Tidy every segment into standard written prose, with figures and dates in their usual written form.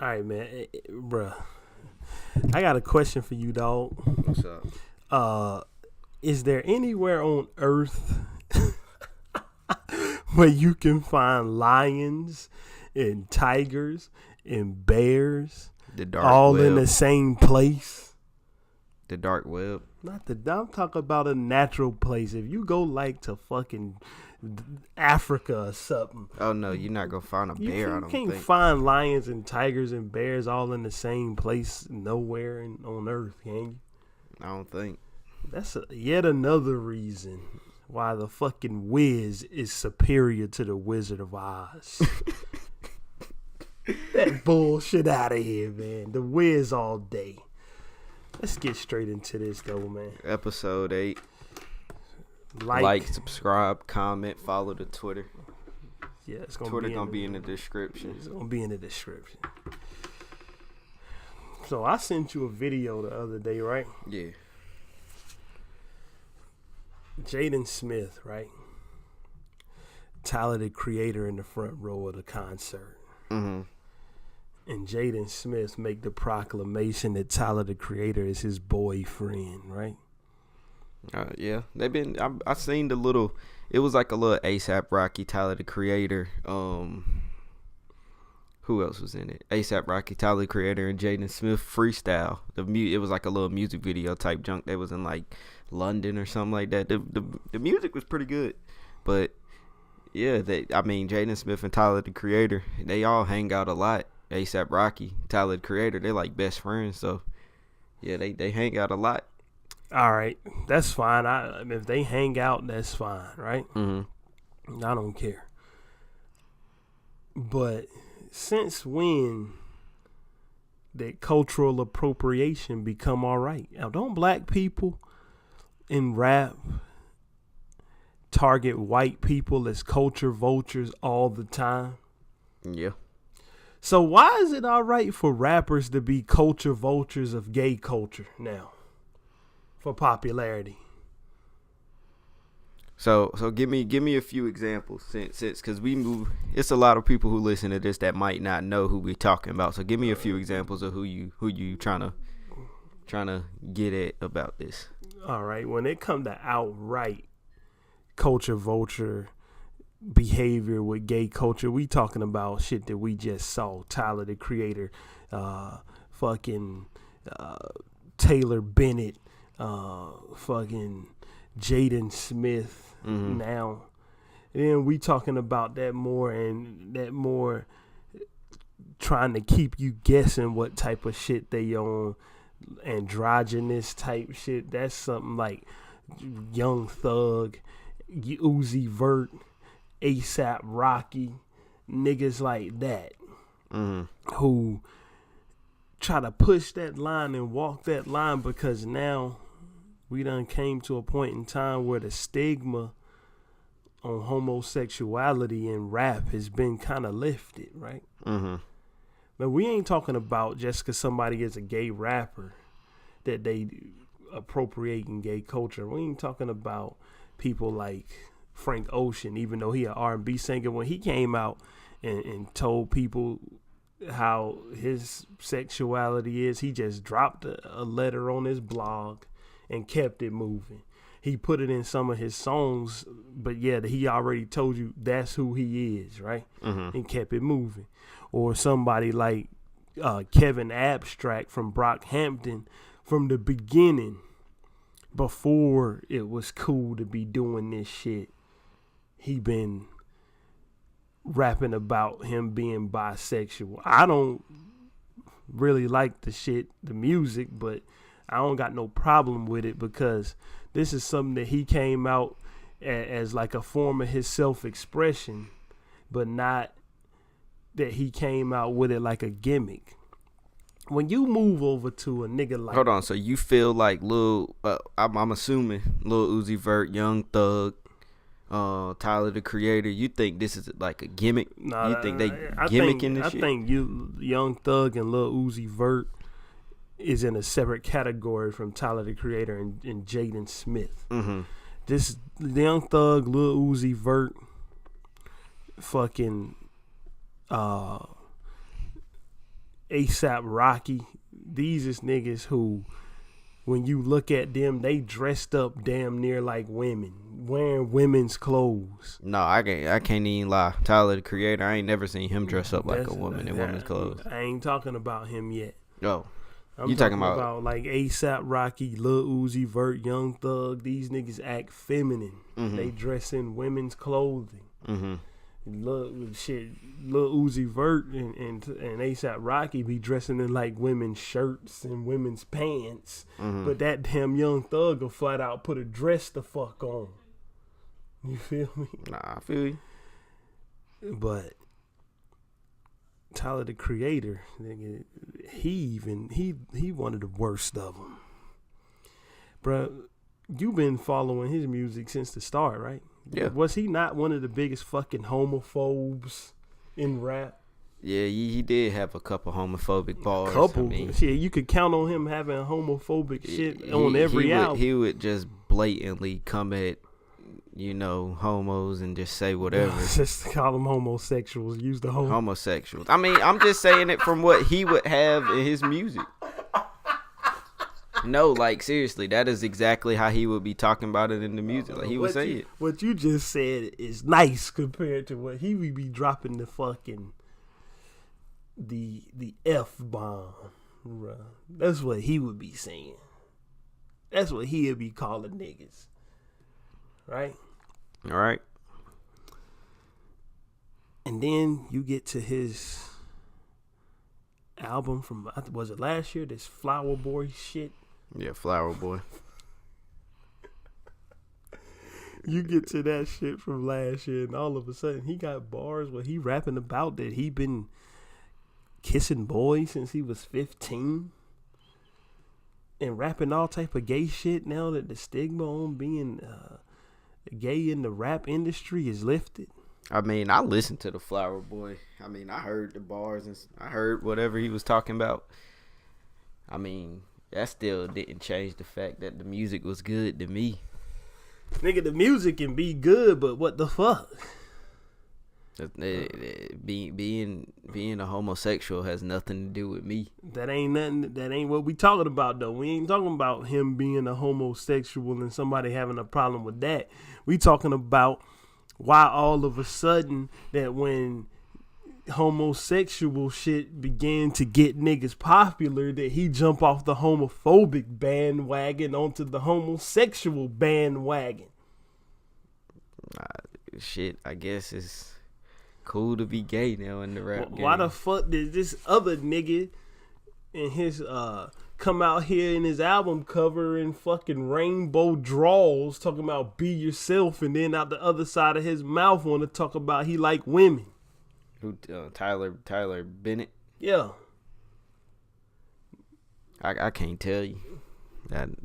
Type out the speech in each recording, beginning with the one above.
All right, man. Bruh. I got a question for you, dog. What's up? Is there anywhere on Earth where you can find lions and tigers and bears The dark all web. in the same place? The dark web. I'm talking about a natural place. If you go like to fucking Africa or something. Oh no, you're not gonna find a bear. I don't can't think. find lions and tigers and bears all in the same place nowhere on Earth, can you? I don't think. That's yet another reason why the fucking Wiz is superior to the Wizard of Oz. That bullshit out of here, man. The Wiz all day. Let's get straight into this, though, man. Episode 8. Like, subscribe, comment, follow the Twitter. Yeah, it's gonna Twitter be gonna be in the description. It's gonna be in the description. So I sent you a video the other day, right? Yeah. Jaden Smith, right? Tyler the Creator in the front row of the concert. Mm-hmm. And Jaden Smith make the proclamation that Tyler the Creator is his boyfriend, right? Yeah, they've been. I seen the little. It was like a little ASAP Rocky, Tyler the Creator. Who else was in it? ASAP Rocky, Tyler the Creator, and Jaden Smith freestyle. It was like a little music video type junk. They was in like London or something like that. The music was pretty good, but yeah, Jaden Smith and Tyler the Creator, they all hang out a lot. ASAP Rocky, Tyler the Creator, they're like best friends. So yeah, they hang out a lot. All right, that's fine. I mean, if they hang out, that's fine, right? Mm-hmm. I don't care. But since when did cultural appropriation become all right? Now, don't black people in rap target white people as culture vultures all the time? Yeah. So why is it all right for rappers to be culture vultures of gay culture now? For popularity. So give me a few examples since because it's a lot of people who listen to this that might not know who we're talking about. So give me a few examples of who you trying to get at about this. All right, when it come to outright culture vulture behavior with gay culture, we talking about shit that we just saw. Tyler the Creator, fucking Taylor Bennett, fucking Jaden Smith. Mm-hmm. Now, and then we talking about that more trying to keep you guessing what type of shit they on, androgynous type shit. That's something like Young Thug, Uzi Vert, ASAP Rocky, niggas like that, who try to push that line and walk that line, because now we done came to a point in time where the stigma on homosexuality in rap has been kind of lifted, right? Mm-hmm. Now, we ain't talking about just because somebody is a gay rapper that they appropriating gay culture. We ain't talking about people like Frank Ocean, even though he an R&B singer. When he came out and told people how his sexuality is, he just dropped a letter on his blog and kept it moving. He put it in some of his songs, but yeah, he already told you that's who he is, right? Mm-hmm. And kept it moving. Or somebody like Kevin Abstract from Brockhampton, from the beginning, before it was cool to be doing this shit, he been rapping about him being bisexual. I don't really like the music, but I don't got no problem with it, because this is something that he came out as like a form of his self-expression, but not that he came out with it like a gimmick. When you move over to a nigga like... Hold on, so you feel like I'm assuming Lil Uzi Vert, Young Thug, Tyler the Creator, you think this is like a gimmick? Nah, you think they gimmicking this shit? I think Young Thug and Lil Uzi Vert is in a separate category from Tyler the Creator and Jaden Smith. Mm-hmm. This Young Thug, Lil Uzi Vert, fucking ASAP Rocky. These is niggas who, when you look at them, they dressed up damn near like women, wearing women's clothes. No, I can't even lie. Tyler, the Creator, I ain't never seen him dress up like a woman in women's clothes. I ain't talking about him yet. Oh, I'm talking about like ASAP Rocky, Lil Uzi Vert, Young Thug. These niggas act feminine. Mm-hmm. They dress in women's clothing. Mm-hmm. Lil Uzi Vert and ASAP Rocky be dressing in like women's shirts and women's pants. Mm-hmm. But that damn Young Thug will flat out put a dress the fuck on. You feel me? Nah, I feel you. But Tyler, the Creator, nigga, he one of the worst of them. Bruh, you been following his music since the start, right? Yeah. Was he not one of the biggest fucking homophobes in rap? Yeah, he did have a couple homophobic bars. Couple. I mean, Shit, you could count on him having homophobic shit on every album. He would just blatantly come at, homos and just say whatever. Just call them homosexuals. Use the homosexuals. I mean, I'm just saying it from what he would have in his music. No, like, seriously, that is exactly how he would be talking about it in the music. Like, he would say it. What you just said is nice compared to what he would be dropping the fucking the F-bomb, bruh. That's what he would be saying. That's what he would be calling niggas. Right? All right. And then you get to his album from, was it last year? This Flower Boy shit. Yeah, Flower Boy. You get to that shit from last year, and all of a sudden he got bars where he rapping about that he been kissing boys since he was 15 and rapping all type of gay shit now that the stigma on being gay in the rap industry is lifted. I mean, I listened to the Flower Boy. I mean, I heard the bars and I heard whatever he was talking about. I mean, that still didn't change the fact that the music was good to me. Nigga, the music can be good, but what the fuck? Being a homosexual has nothing to do with me. That ain't nothing. That ain't what we talking about, though. We ain't talking about him being a homosexual and somebody having a problem with that. We talking about why all of a sudden that when homosexual shit began to get niggas popular, that he jump off the homophobic bandwagon onto the homosexual bandwagon. Shit, I guess it's cool to be gay now in the rap game. Why the fuck did this other nigga in his come out here in his album cover in fucking rainbow draws talking about be yourself, and then out the other side of his mouth want to talk about he like women? Who? Tyler Bennett? Yeah. I can't tell you.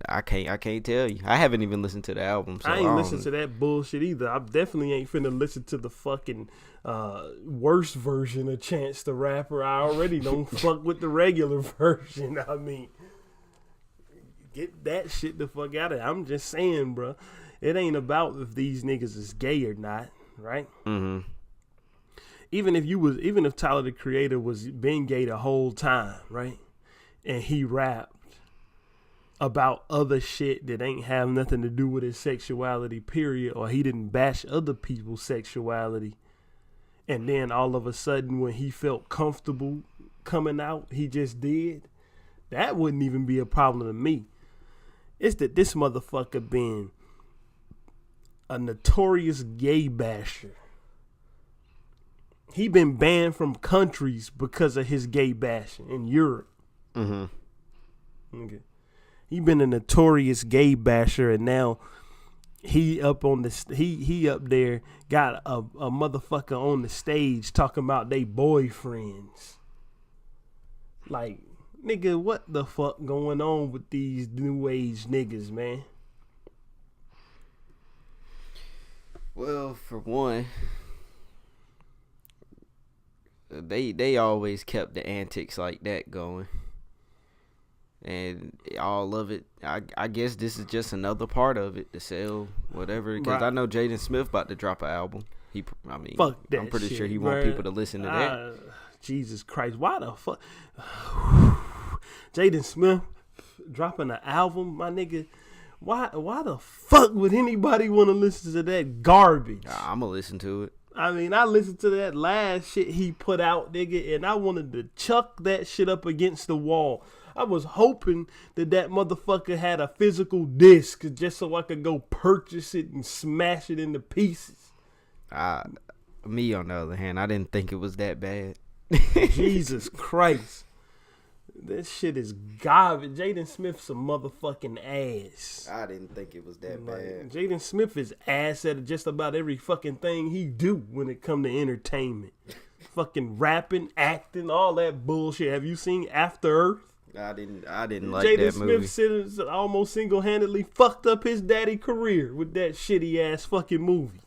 I can't tell you. I haven't even listened to the album. So I ain't listened to that bullshit either. I definitely ain't finna listen to the fucking worst version of Chance the Rapper. I already don't fuck with the regular version. I mean, get that shit the fuck out of there. I'm just saying, bro. It ain't about if these niggas is gay or not, right? Mm-hmm. Even if Tyler the Creator was being gay the whole time, right? And he rapped about other shit that ain't have nothing to do with his sexuality, period, or he didn't bash other people's sexuality, and then all of a sudden when he felt comfortable coming out, he just did, that wouldn't even be a problem to me. It's that this motherfucker been a notorious gay basher. He been banned from countries because of his gay bashing in Europe. Mm-hmm. Okay. He been a notorious gay basher, and now he up on the he up there got a motherfucker on the stage talking about they boyfriends. Like, nigga, what the fuck going on with these new age niggas, man? Well, for one, they always kept the antics like that going. And all of it, I guess this is just another part of it to sell whatever. Because I know Jaden Smith about to drop an album. Fuck that. I'm pretty sure he want people to listen to that. Jesus Christ, why the fuck? Jaden Smith dropping an album, my nigga. Why the fuck would anybody want to listen to that garbage? I'm gonna listen to it. I mean, I listened to that last shit he put out, nigga, and I wanted to chuck that shit up against the wall. I was hoping that motherfucker had a physical disc just so I could go purchase it and smash it into pieces. Me, on the other hand, I didn't think it was that bad. Jesus Christ. This shit is garbage. Jaden Smith's a motherfucking ass. I didn't think it was that bad. Jaden Smith is ass at just about every fucking thing he do when it come to entertainment. Fucking rapping, acting, all that bullshit. Have you seen After Earth? I didn't like Jaden that movie. Smith almost single-handedly fucked up his daddy career with that shitty ass fucking movie.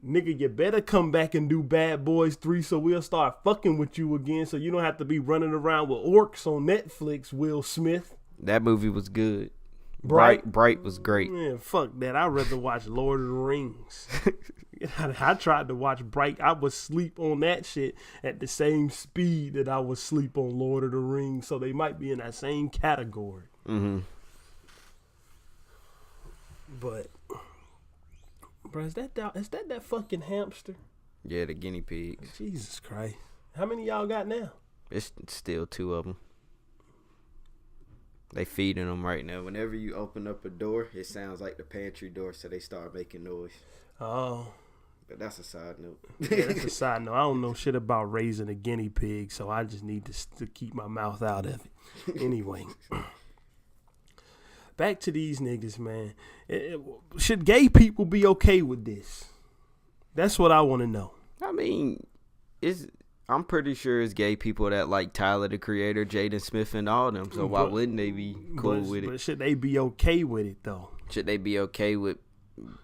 Nigga, you better come back and do Bad Boys 3 so we'll start fucking with you again so you don't have to be running around with orcs on Netflix, Will Smith. That movie was good. Bright was great. Man, fuck that. I'd rather watch Lord of the Rings. I tried to watch Bright. I was asleep on that shit at the same speed that I was asleep on Lord of the Rings, so they might be in that same category. Mm-hmm. But... bro, is that fucking hamster? Yeah, the guinea pigs. Jesus Christ. How many y'all got now? It's still 2 of them. They feeding them right now. Whenever you open up a door, it sounds like the pantry door, so they start making noise. Oh. But that's a side note. Yeah, that's a side note. I don't know shit about raising a guinea pig, so I just need to keep my mouth out of it. Anyway. Back to these niggas, man. Should gay people be okay with this? That's what I want to know. I mean, I'm pretty sure it's gay people that like Tyler, the Creator, Jaden Smith, and all them. So why wouldn't they be cool with it? But should they be okay with it, though? Should they be okay with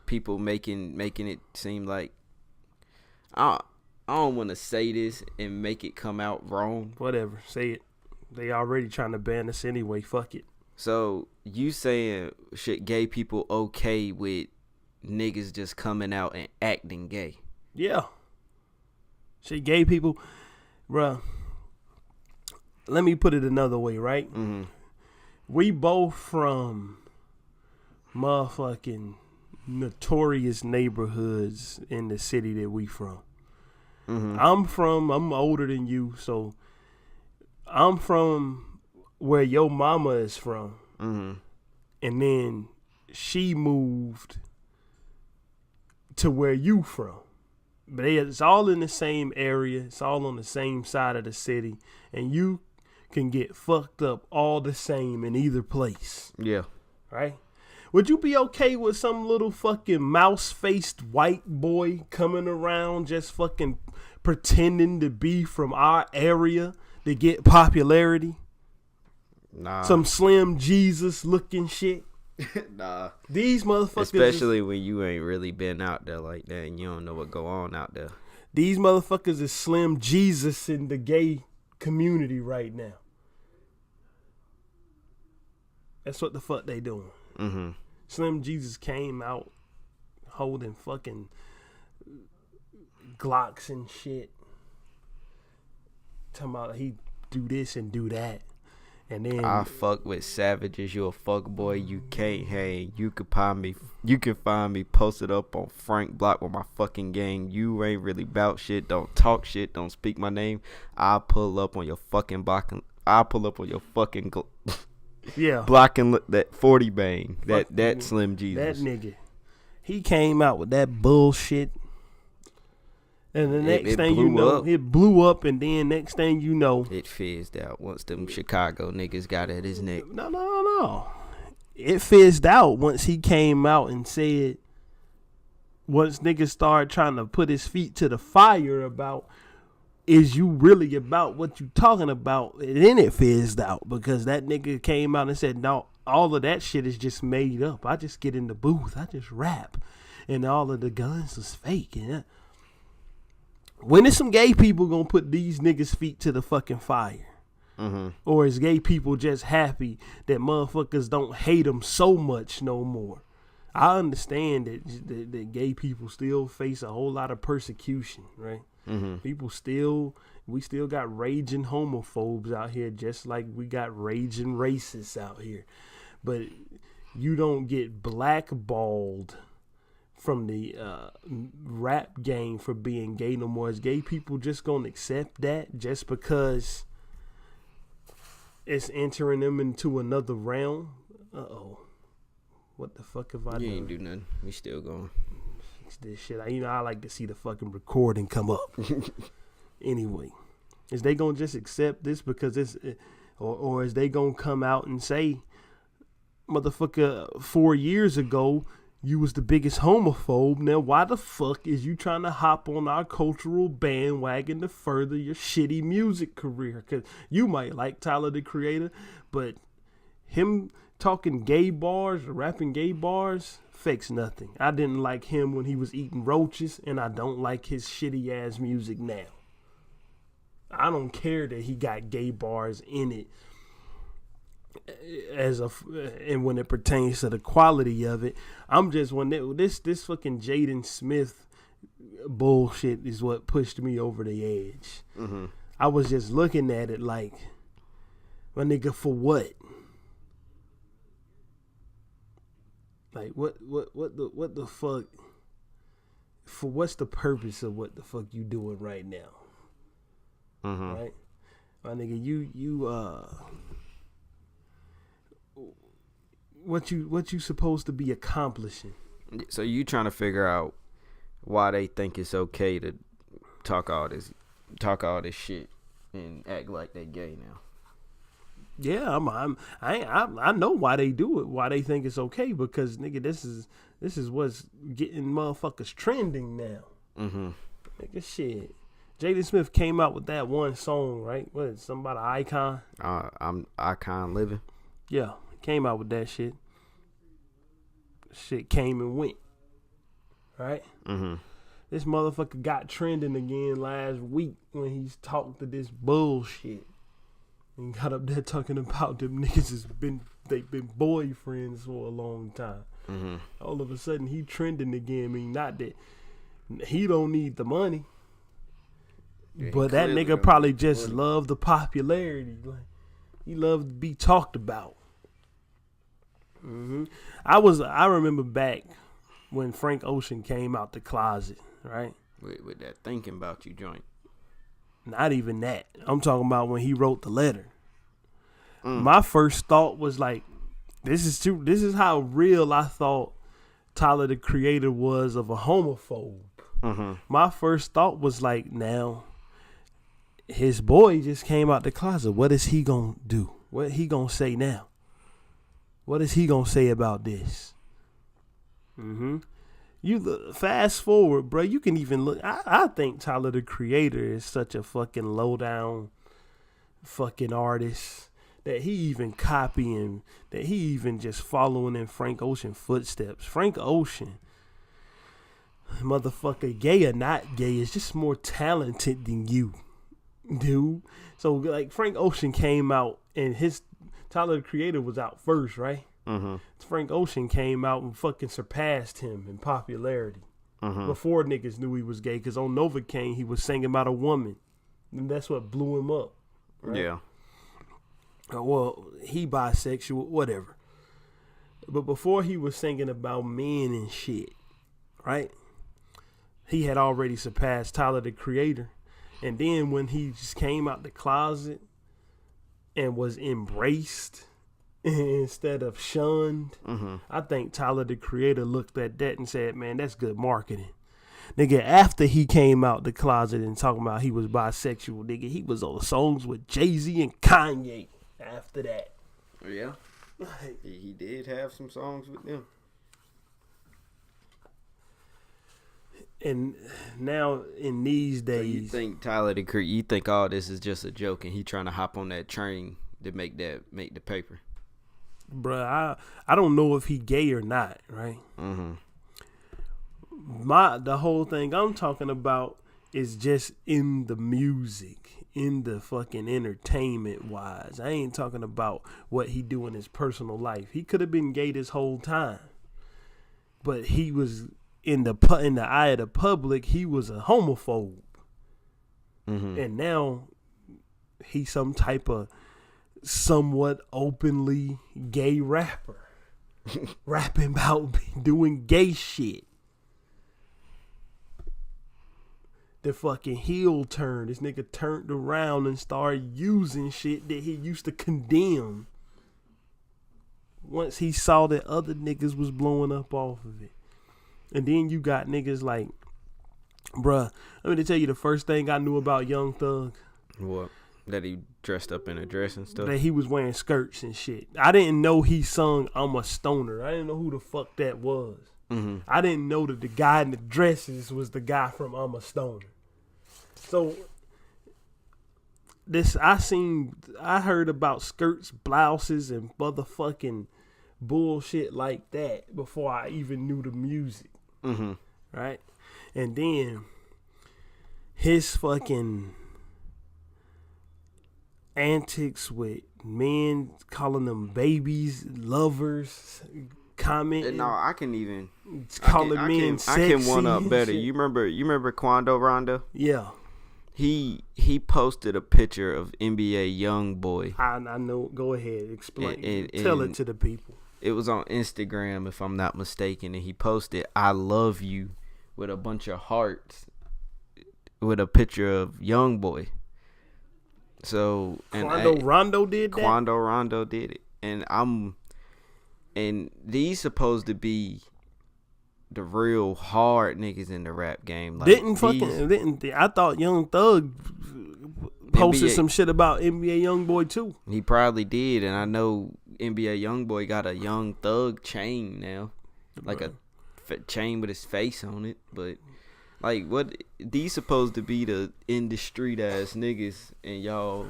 people making it seem like... I don't want to say this and make it come out wrong. Whatever. Say it. They already trying to ban us anyway. Fuck it. So, you saying should gay people okay with niggas just coming out and acting gay? Yeah. Should gay people... bruh, let me put it another way, right? Mm-hmm. We both from motherfucking notorious neighborhoods in the city that we from. Mm-hmm. I'm older than you, so I'm from where your mama is from. Mm-hmm. And then she moved to where you from. But it's all in the same area. It's all on the same side of the city. And you can get fucked up all the same in either place. Yeah. Right? Would you be okay with some little fucking mouse-faced white boy coming around just fucking pretending to be from our area to get popularity? Nah. Some Slim Jesus looking shit? Nah. These motherfuckers... especially when you ain't really been out there like that and you don't know what go on out there. These motherfuckers is Slim Jesus in the gay community right now. That's what the fuck they doing. Mm-hmm. Slim Jesus came out holding fucking Glocks and shit. Talking about he do this and do that. And then I fuck with savages. You a fuck boy. You can't hang. You can find me posted up on Frank Block with my fucking gang. You ain't really bout shit. Don't talk shit. Don't speak my name. I'll pull up on your fucking block. I'll pull up on your fucking yeah, blocking that 40 bang. That Slim Jesus. That nigga. He came out with that bullshit. And the next thing you know, it blew up, and then next thing you know, it fizzed out once them Chicago niggas got at his neck. No. It fizzed out once he came out and said, once niggas started trying to put his feet to the fire about, is you really about what you talking about? And then it fizzed out because that nigga came out and said, no, all of that shit is just made up. I just get in the booth. I just rap. And all of the guns was fake. And when is some gay people gonna put these niggas' feet to the fucking fire? Mm-hmm. Or is gay people just happy that motherfuckers don't hate them so much no more? I understand that gay people still face a whole lot of persecution, right? We still got raging homophobes out here, just like we got raging racists out here. But you don't get blackballed from the rap game for being gay no more. Is gay people just gonna accept that just because it's entering them into another realm? What the fuck have I done? You ain't do nothing. We still going. Fix this shit. I like to see the fucking recording come up. Anyway, is they gonna just accept this because or is they gonna come out and say, motherfucker, 4 years ago you was the biggest homophobe. Now why the fuck is you trying to hop on our cultural bandwagon to further your shitty music career? Because you might like Tyler the Creator, but him talking gay bars or rapping gay bars fix nothing. I didn't like him when he was eating roaches, and I don't like his shitty ass music now. I don't care that he got gay bars in it and when it pertains to the quality of it. I'm just this fucking Jaden Smith bullshit is what pushed me over the edge. I was just looking at it like, my nigga, for what? Like what the fuck? For what's the purpose of what the fuck you doing right now? Right, my nigga, you what you supposed to be accomplishing? So you trying to figure out why they think it's okay to talk all this shit and act like they gay now? Yeah, I know why they do it. Why they think it's okay? Because nigga, this is what's getting motherfuckers trending now. Nigga, shit. Jaden Smith came out with that one song, right? What is it, something about an icon? I'm Icon Living. Yeah, came out with that shit. Shit came and went, right? This motherfucker got trending again last week when he's talked to this bullshit and got up there talking about them niggas they've been boyfriends for a long time. All of a sudden he trending again. I mean, not that he don't need the money. Yeah, but that nigga probably just loved the popularity. Like, he loved to be talked about. I remember back when Frank Ocean came out the closet, right? With that thinking about you joint. Not even that. I'm talking about when he wrote the letter. My first thought was like, this is true. This is how real I thought Tyler the Creator was of a homophobe. My first thought was like, now his boy just came out the closet. What is he gonna do? What he gonna say now? What is he gonna say about this? You fast forward, bro. You can even look. I think Tyler the Creator is such a fucking low down fucking artist that he even copying, that he even just following in Frank Ocean footsteps. Frank Ocean, motherfucker, gay or not gay, is just more talented than you, dude. So like Frank Ocean came out and his Tyler the Creator was out first, right? Frank Ocean came out and fucking surpassed him in popularity before niggas knew he was gay. Because on Novocaine he was singing about a woman, and that's what blew him up. Right? Yeah. Well, he bisexual, whatever. But before he was singing about men and shit, right? He had already surpassed Tyler the Creator. And then when he just came out the closet and was embraced instead of shunned, I think Tyler the Creator looked at that and said, man, that's good marketing. Nigga, after he came out the closet and talking about he was bisexual, nigga, he was on songs with Jay-Z and Kanye after that. Yeah. He did have some songs with them. And now in these days, so you think Tyler the Creator, you think all this is just a joke and he trying to hop on that train to make the paper? Bruh, I don't know if he gay or not, right? The whole thing I'm talking about is just in the music, in the fucking entertainment wise. I ain't talking about what he do in his personal life. He could have been gay this whole time, but he was in the eye of the public. He was a homophobe. And now he's some type of somewhat openly gay rapper. Rapping about doing gay shit. The fucking heel turn. This nigga turned around and started using shit that he used to condemn. Once he saw that other niggas was blowing up off of it. And then you got niggas like, bruh, let me tell you the first thing I knew about Young Thug. What? That he dressed up in a dress and stuff? That he was wearing skirts and shit. I didn't know he sung I'm a Stoner. I didn't know who the fuck that was. I didn't know that the guy in the dresses was the guy from I'm a Stoner. So I heard about skirts, blouses, and motherfucking bullshit like that before I even knew the music. Right? And then his fucking antics with men calling them babies, lovers, commenting. No, I can even calling men sexy. I can one up better. You remember Quando Rondo? Yeah. He posted a picture of NBA YoungBoy. I know. Go ahead, explain. Tell it to the people. It was on Instagram, if I'm not mistaken, and he posted "I love you" with a bunch of hearts with a picture of YoungBoy. So Rondo did that. Quando Rondo did it, and these supposed to be the real hard niggas in the rap game. Like I thought Young Thug posted some shit about NBA YoungBoy too. He probably did, and I know NBA YoungBoy got a Young Thug chain now, like a chain with his face on it. But like, what these supposed to be the industry ass niggas, and y'all.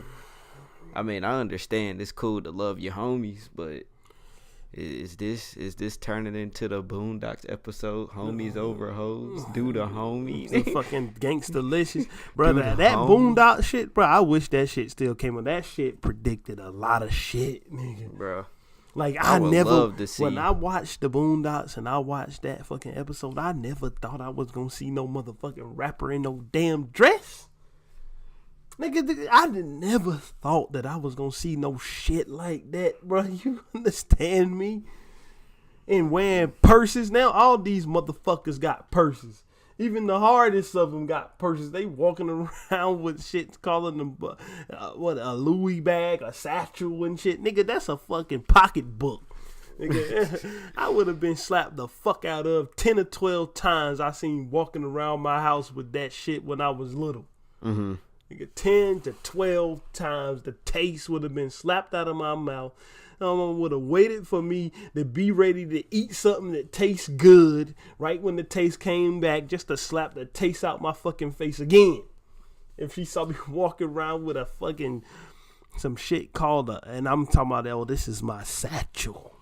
I mean, I understand it's cool to love your homies, but is this turning into the Boondocks episode? Homies over hoes, do the homies. Some fucking gangsta-licious, brother. That Boondock shit, bro. I wish that shit still came on. That shit predicted a lot of shit, nigga. Bro. Like I never, love to see. When I watched the Boondocks and I watched that fucking episode, I never thought I was gonna see no motherfucking rapper in no damn dress. Nigga, I never thought that I was gonna see no shit like that, bro. You understand me? And wearing purses. Now all these motherfuckers got purses. Even the hardest of them got purses. They walking around with shit, calling them a Louis bag, a satchel and shit. Nigga, that's a fucking pocketbook. Nigga, I would have been slapped the fuck out of 10 or 12 times I seen walking around my house with that shit when I was little. Nigga, 10 to 12 times the taste would have been slapped out of my mouth. Would have waited for me to be ready to eat something that tastes good right when the taste came back, just to slap the taste out my fucking face again. If she saw me walking around with a fucking some shit called and I'm talking about, this is my satchel.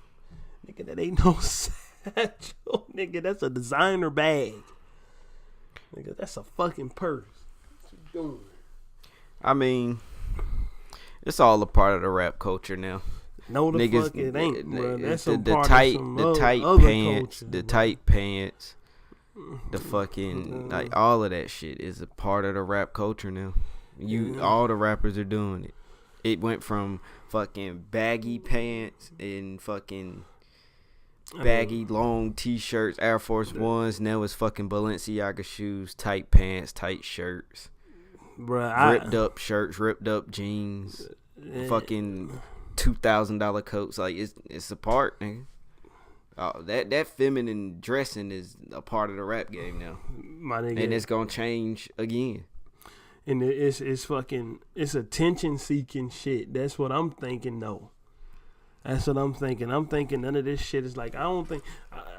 Nigga, that ain't no satchel. Nigga, that's a designer bag. Nigga, that's a fucking purse. What you doing? I mean, it's all a part of the rap culture now. No, the niggas, fuck it ain't, bro. That's the tight pants, culture, the tight pants, the fucking like all of that shit is a part of the rap culture now. All the rappers are doing it. It went from fucking baggy pants and fucking baggy long t-shirts, Air Force Ones. Now it's fucking Balenciaga shoes, tight pants, tight shirts. Bruh, ripped up shirts, ripped up jeans, fucking $2,000 coats. Like it's a part, nigga. That feminine dressing is a part of the rap game now, my nigga, and it's gonna change again. And it's attention seeking shit. That's what I'm thinking. though. That's what I'm thinking. I'm thinking none of this shit is like. I don't think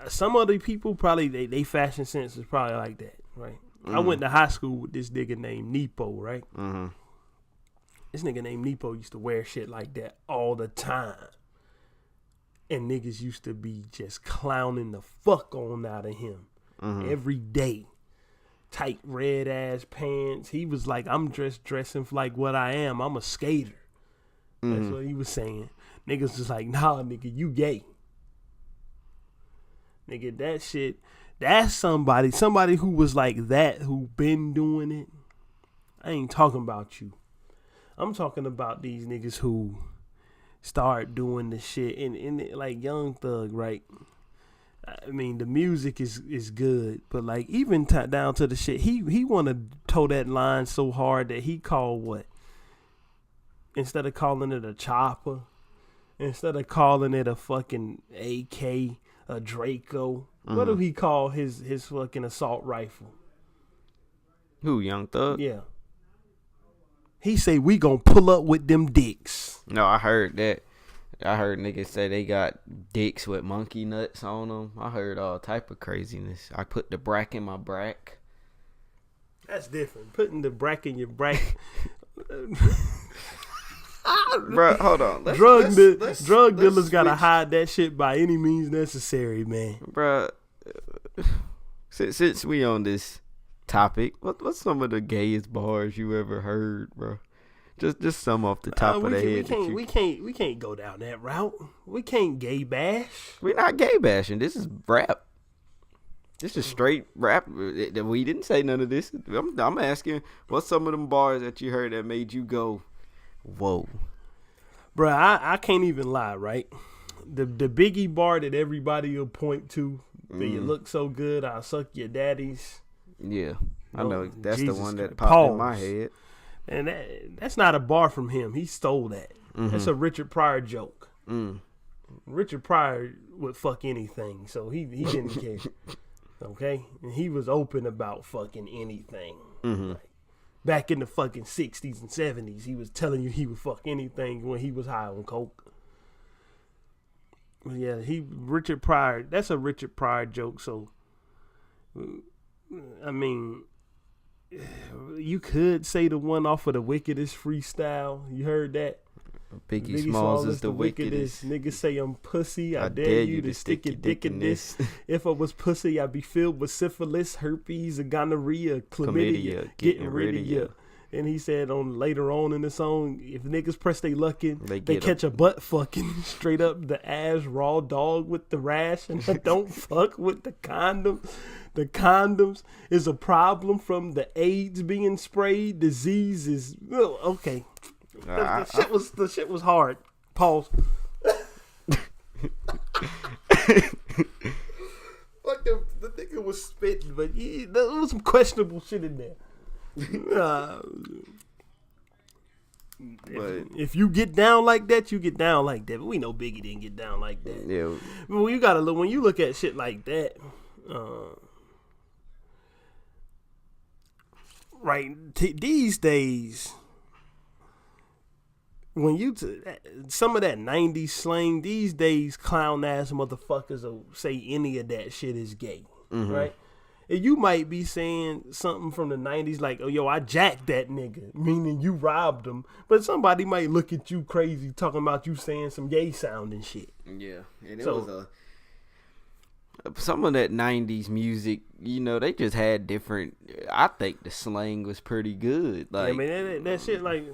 some other people probably they fashion sense is probably like that, right? I went to high school with this nigga named Nepo, right? This nigga named Nepo used to wear shit like that all the time. And niggas used to be just clowning the fuck on out of him every day. Tight red ass pants. He was like, I'm dressing for like what I am. I'm a skater. That's what he was saying. Niggas was like, nah, nigga, you gay. Nigga, that shit... That's somebody who was like that, who been doing it. I ain't talking about you. I'm talking about these niggas who start doing the shit and like Young Thug, right? I mean, the music is good, but like even down to the shit, he want to toe that line so hard that he called what? Instead of calling it a chopper, instead of calling it a fucking AK, a Draco, what do he call his fucking assault rifle? Who, Young Thug? Yeah. He say we gonna pull up with them dicks. No, I heard that. I heard niggas say they got dicks with monkey nuts on them. I heard all type of craziness. I put the brack in my brack. That's different. Putting the brack in your brack. Bro, hold on. Drug dealers gotta hide that shit by any means necessary, man. Bro, since we on this topic, what's some of the gayest bars you ever heard, bro? Just some off the top of the head. We can't go down that route. We can't gay bash. We're not gay bashing. This is rap. This is straight rap. We didn't say none of this. I'm asking, what's some of them bars that you heard that made you go, whoa? Bro, I can't even lie, right? The Biggie bar that everybody will point to, that you look so good, I'll suck your daddies. Yeah, I know. That's Jesus the one that Christ. popped in my head. And that's not a bar from him. He stole that. That's a Richard Pryor joke. Richard Pryor would fuck anything, so he didn't care. Okay? And he was open about fucking anything. Like, back in the fucking 60s and 70s, he was telling you he would fuck anything when he was high on coke. Yeah, Richard Pryor, that's a Richard Pryor joke, so I mean, you could say the one off of the Wickedest freestyle. You heard that? Biggie Smalls is the wickedest. Niggas say I'm pussy. I dare you to stick your dick in this. If I was pussy, I'd be filled with syphilis, herpes, gonorrhea, chlamydia, getting rid of you. And he said later on in the song, if niggas press they luck in, they catch a butt fucking straight up the ass raw dog with the rash, and I don't fuck with the condom. The condoms is a problem from the AIDS being sprayed. Disease is okay. The shit was hard. Pause. Like the nigga was spitting, but there was some questionable shit in there. If you get down like that, you get down like that. But we know Biggie didn't get down like that. Yeah. But when you look at shit like that, right? These days, when some of that 90s slang, these days clown ass motherfuckers will say any of that shit is gay, right? And you might be saying something from the 90s like, oh, yo, I jacked that nigga, meaning you robbed him. But somebody might look at you crazy talking about you saying some gay sounding shit. Yeah. And it was some of that 90s music, they just had different. I think the slang was pretty good. Like, I mean, that shit like,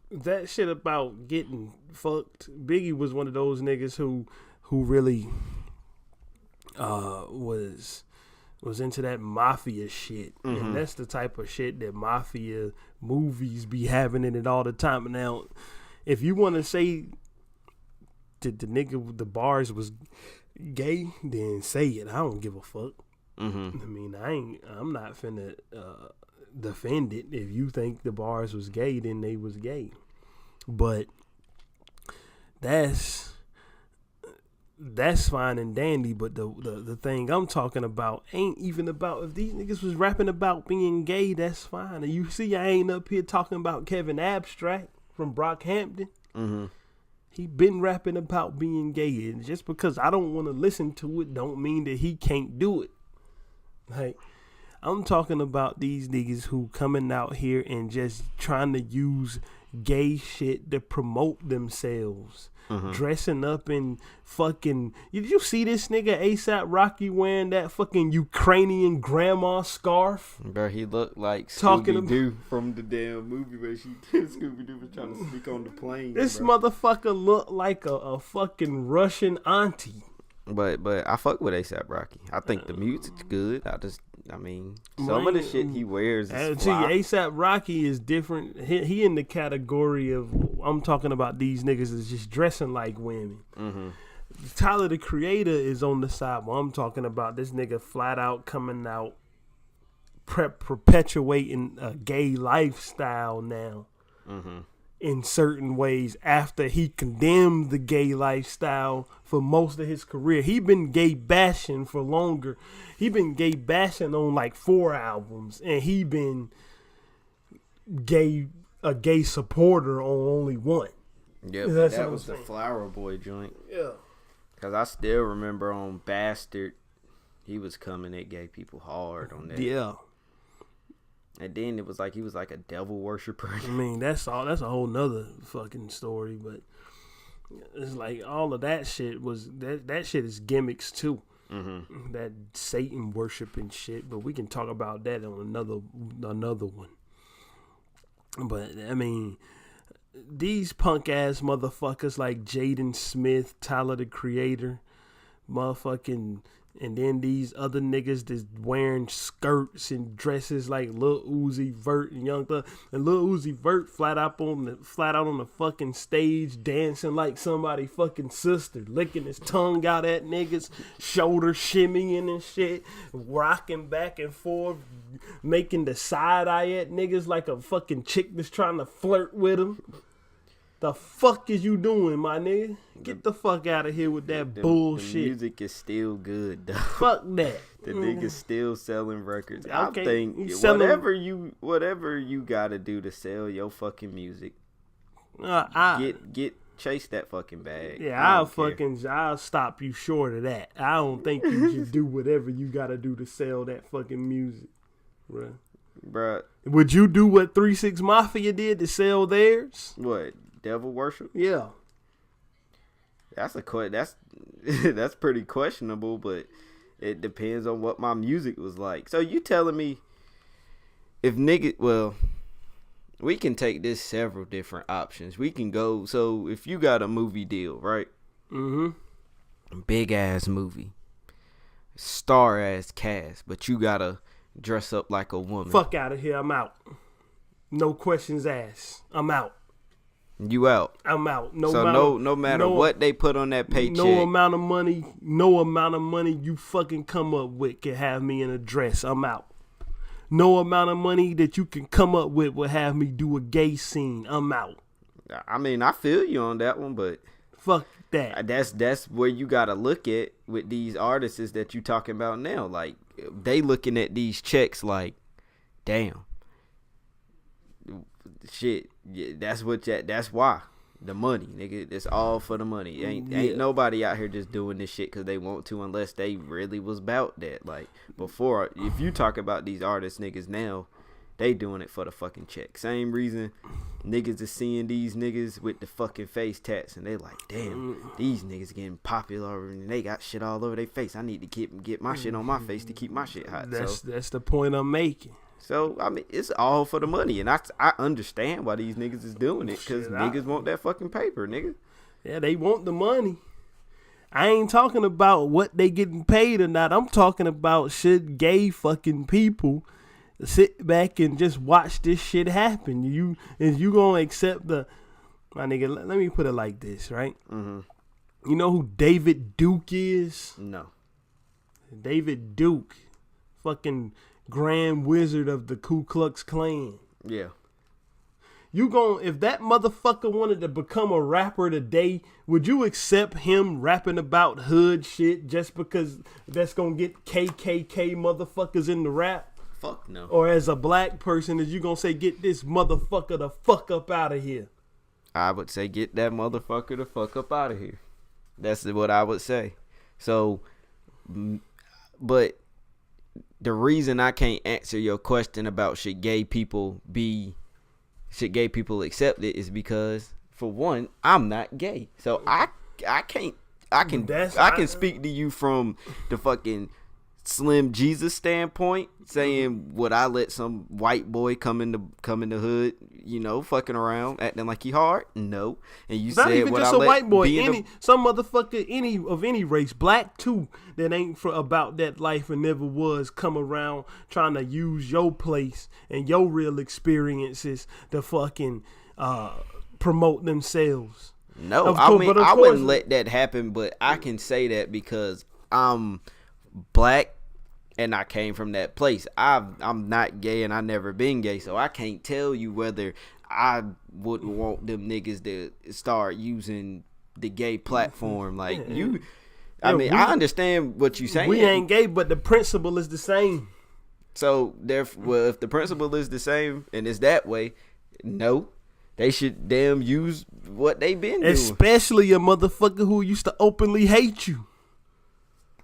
that shit about getting fucked. Biggie was one of those niggas who really was into that mafia shit. And that's the type of shit that mafia movies be having in it all the time. Now, if you want to say that the nigga the bars was gay, then say it. I don't give a fuck. I mean, I'm not finna defend it. If you think the bars was gay, then they was gay. But that's fine and dandy, but the thing I'm talking about ain't even about if these niggas was rapping about being gay, that's fine. And you see I ain't up here talking about Kevin Abstract from Brockhampton. He been rapping about being gay, and just because I don't want to listen to it don't mean that he can't do it. Like, I'm talking about these niggas who coming out here and just trying to use gay shit to promote themselves. Dressing up in fucking. Did you see this nigga ASAP Rocky wearing that fucking Ukrainian grandma scarf? Bro, he looked like Scooby-Doo from the damn movie where Scooby-Doo was trying to sneak on the plane. This motherfucker looked like a fucking Russian auntie. But I fuck with ASAP Rocky. I think the music's good. I mean, some of the shit he wears is fly. ASAP Rocky is different. He in the category of, I'm talking about these niggas is just dressing like women. Mm-hmm. Tyler the Creator is on the side where I'm talking about this nigga flat out coming out perpetuating a gay lifestyle now. Mm-hmm. In certain ways after he condemned the gay lifestyle for most of his career. He been gay bashing for longer. He been gay bashing on like 4 albums, and he been a gay supporter on only one. Yeah, that was the Flower Boy joint. Yeah. Because I still remember on Bastard, he was coming at gay people hard on that. Yeah. And then it was like he was like a devil worshiper. I mean, that's a whole nother fucking story, but it's like all of that shit was that shit is gimmicks too. Mm-hmm. That Satan worshiping shit, but we can talk about that on another one. But I mean, these punk ass motherfuckers like Jaden Smith, Tyler the Creator, motherfucking. And then these other niggas that's wearing skirts and dresses like Lil Uzi Vert and Young Thug. And Lil Uzi Vert flat out on the fucking stage dancing like somebody fucking sister, licking his tongue out at niggas, shoulder shimmying and shit, rocking back and forth, making the side eye at niggas like a fucking chick that's trying to flirt with him. The fuck is you doing, my nigga? Get the fuck out of here with that bullshit. The music is still good, though. Fuck that. The nigga's still selling records. Okay, I think whatever you gotta do to sell your fucking music, chase that fucking bag. Yeah, I'll stop you short of that. I don't think you should do whatever you gotta do to sell that fucking music, bruh. Would you do what 3 6 Mafia did to sell theirs? What? Devil worship? Yeah. That's pretty questionable, but it depends on what my music was like. So you telling me if we can take this several different options. We can go, so if you got a movie deal, right? Mm-hmm. Big ass movie. Star ass cast, but you gotta dress up like a woman. Fuck out of here, I'm out. No questions asked. I'm out. You out. I'm out. No matter what they put on that paycheck. No amount of money you fucking come up with can have me in a dress. I'm out. No amount of money that you can come up with will have me do a gay scene. I'm out. I mean, I feel you on that one, but fuck that. That's where you gotta look at with these artists that you talking about now. Like, they looking at these checks like, damn. Shit, yeah, that's why the money, nigga. It's all for the money. Ain't nobody out here just doing this shit because they want to, unless they really was about that. Like before, if you talk about these artists, niggas now, they doing it for the fucking check. Same reason niggas is seeing these niggas with the fucking face tats, and they like, damn, these niggas getting popular and they got shit all over their face. I need to get my shit on my face to keep my shit hot. That's the point I'm making. So, I mean, it's all for the money. And I understand why these niggas is doing it. Because niggas want that fucking paper, nigga. Yeah, they want the money. I ain't talking about what they getting paid or not. I'm talking about should gay fucking people sit back and just watch this shit happen. You gonna accept my nigga, let me put it like this, right? Mm-hmm. You know who David Duke is? No. David Duke. Fucking Grand Wizard of the Ku Klux Klan. Yeah. If that motherfucker wanted to become a rapper today, would you accept him rapping about hood shit just because that's gonna get KKK motherfuckers in the rap? Fuck no. Or as a black person, is you gonna say, get this motherfucker the fuck up out of here? I would say, get that motherfucker the fuck up out of here. That's what I would say. So, but the reason I can't answer your question about should gay people accept it is because, for one, I'm not gay. So I can speak to you from the fucking Slim Jesus standpoint, saying would I let some white boy come in the hood, fucking around, acting like he hard? No. And you not said even would just I a let white boy, being some motherfucker, any race, black too, that ain't about that life and never was, come around trying to use your place and your real experiences to fucking promote themselves. No, I wouldn't let that happen, but I can say that because I'm black and I came from that place. I'm not gay and I never been gay, so I can't tell you whether I would want them niggas to start using the gay platform like you. I understand what you're saying. We ain't gay, but the principle is the same. So therefore, if the principle is the same and it's that way, no. They should damn use what they been doing. Especially a motherfucker who used to openly hate you.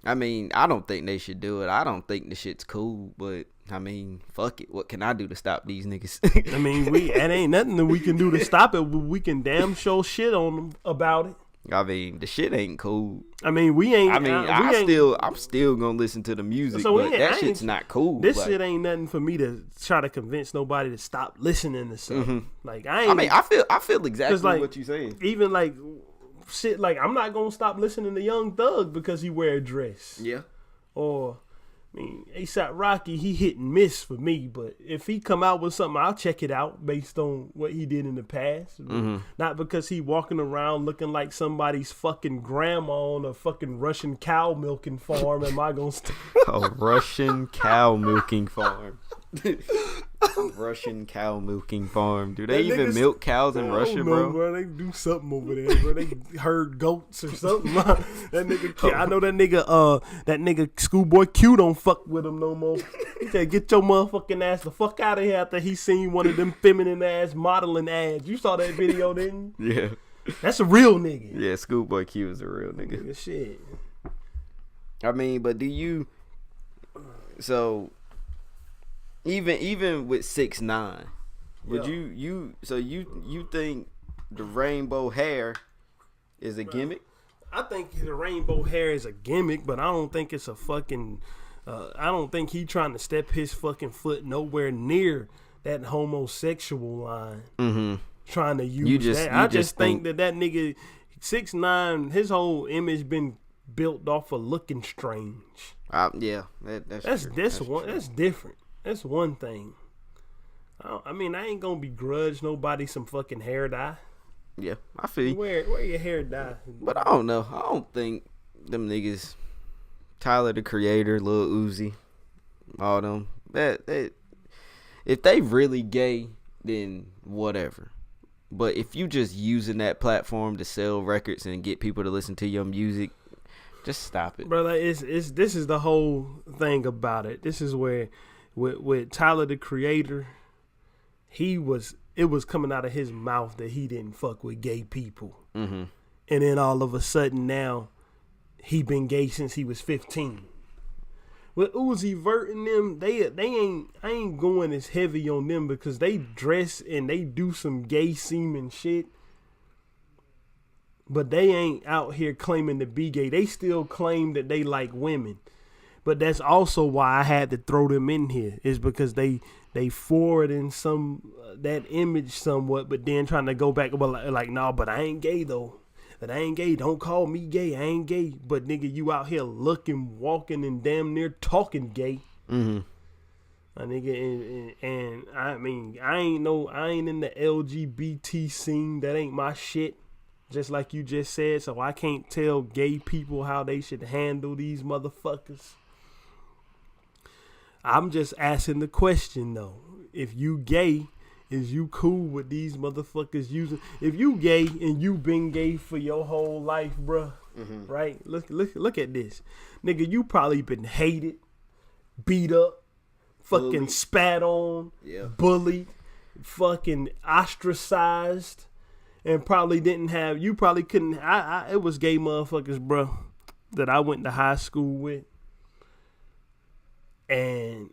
I mean, I don't think they should do it. I don't think the shit's cool, but I mean, fuck it. What can I do to stop these niggas? I mean, it ain't nothing that we can do to stop it. We can damn show shit on them about it. I mean, the shit ain't cool. I mean, I'm still gonna listen to the music, but that shit's not cool. This shit ain't nothing for me to try to convince nobody to stop listening to something. Mm-hmm. Like I feel exactly what you're saying. Even like shit, like I'm not gonna stop listening to Young Thug because he wear a dress. Yeah. Or I mean, A$AP Rocky, he hit and miss for me, but if he come out with something, I'll check it out based on what he did in the past. Mm-hmm. Not because he walking around looking like somebody's fucking grandma on a fucking Russian cow milking farm. Am I gonna a Russian cow milking farm? Russian cow milking farm. Do they even milk cows in Russia, bro? They do something over there, bro. They herd goats or something. That nigga, I know that nigga Schoolboy Q don't fuck with him no more. He said, "Get your motherfucking ass the fuck out of here." After he seen one of them feminine ass modeling ads. You saw that video, didn't you? Yeah. That's a real nigga. Yeah, Schoolboy Q is a real nigga. Shit. I mean, but do you? So. Even with 6ix9ine, would you think the rainbow hair is a gimmick? I think the rainbow hair is a gimmick, but I don't think it's a fucking. I don't think he trying to step his fucking foot nowhere near that homosexual line. Mm-hmm. Trying to use that. I just think that nigga 6ix9ine, his whole image been built off of looking strange. Yeah, that's true. That's different. That's one thing. I mean, I ain't gonna begrudge nobody some fucking hair dye. Yeah, I feel you. Wear your hair dye. But I don't know. I don't think them niggas, Tyler the Creator, Lil Uzi, all them, if they really gay, then whatever. But if you just using that platform to sell records and get people to listen to your music, just stop it. Brother, this is the whole thing about it. This is where with Tyler the Creator, it was coming out of his mouth that he didn't fuck with gay people. Mm-hmm. And then all of a sudden now he been gay since he was 15. With Uzi Vert and them, I ain't going as heavy on them because they dress and they do some gay seeming shit. But they ain't out here claiming to be gay. They still claim that they like women. But that's also why I had to throw them in here. Is because they forwarding that image somewhat, but then trying to go back, well, like, no, but I ain't gay though. But I ain't gay. Don't call me gay. I ain't gay. But nigga, you out here looking, walking, and damn near talking gay. Mm-hmm. My nigga, and I mean, I ain't in the LGBT scene. That ain't my shit. Just like you just said, so I can't tell gay people how they should handle these motherfuckers. I'm just asking the question though. If you gay, is you cool with these motherfuckers using? If you gay and you been gay for your whole life, bruh, mm-hmm. right? Look at this, nigga. You probably been hated, beat up, fucking bullied. Spat on, bullied, fucking ostracized, and probably didn't have. You probably couldn't. It was gay motherfuckers, bruh, that I went to high school with. And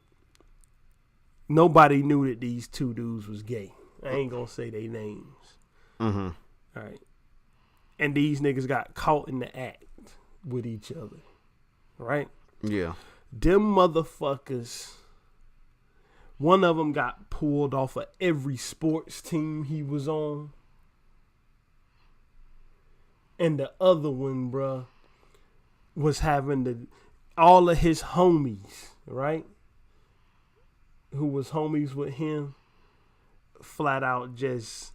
nobody knew that these two dudes was gay. I ain't gonna say their names. Mm-hmm. All right. And these niggas got caught in the act with each other. Right? Yeah. Them motherfuckers, one of them got pulled off of every sports team he was on. And the other one, bruh, was having all of his homies, right? Who was homies with him, flat out just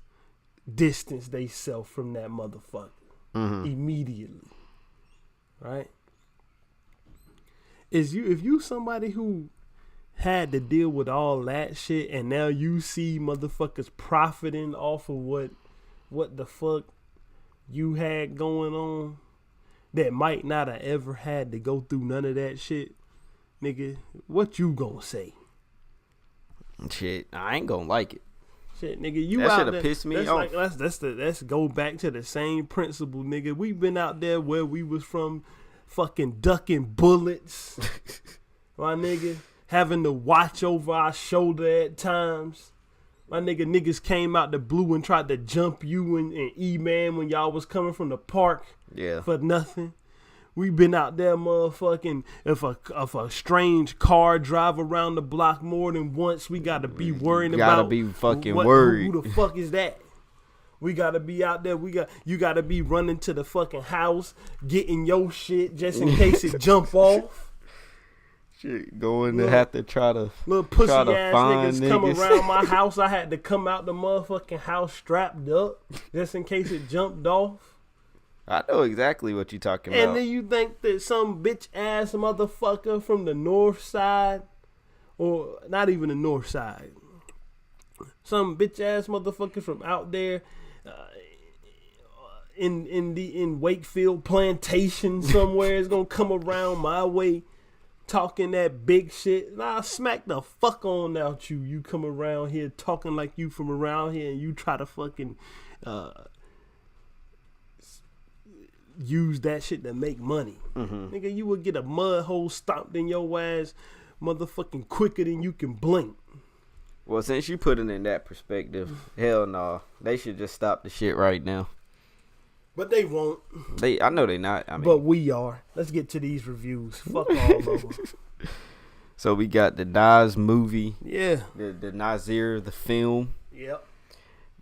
distance they self from that motherfucker immediately, right? If you somebody who had to deal with all that shit and now you see motherfuckers profiting off of what the fuck you had going on that might not have ever had to go through none of that shit, nigga, what you gonna say? Shit, I ain't gonna like it. Shit, nigga, you that out should there. Have pissed me off. Let's go back to the same principle, nigga. We've been out there where we was from, fucking ducking bullets, my nigga, having to watch over our shoulder at times. My niggas came out the blue and tried to jump you and E-Man when y'all was coming from the park. Yeah. For nothing. We been out there, motherfucking. If a strange car drive around the block more than once, we gotta be worrying about. Gotta be fucking worried. Who the fuck is that? We gotta be out there. You gotta be running to the fucking house, getting your shit just in case it jump off. Shit, going to have to try to little pussy try to ass find niggas come around my house. I had to come out the motherfucking house strapped up just in case it jumped off. I know exactly what you're talking about. And then you think that some bitch ass motherfucker from the north side, or not even the north side, some bitch ass motherfucker from out there in Wakefield Plantation somewhere is gonna come around my way talking that big shit. Nah, smack the fuck on out you. You come around here talking like you from around here and you try to fucking use that shit to make money. Nigga, you would get a mud hole stomped in your ass motherfucking quicker than you can blink. Well, since you put it in that perspective, hell no. They should just stop the shit right now. But they won't. I know they not. I mean, but we are. Let's get to these reviews. Fuck all of them. So we got the Nas movie. Yeah. The Nasir, the film. Yep.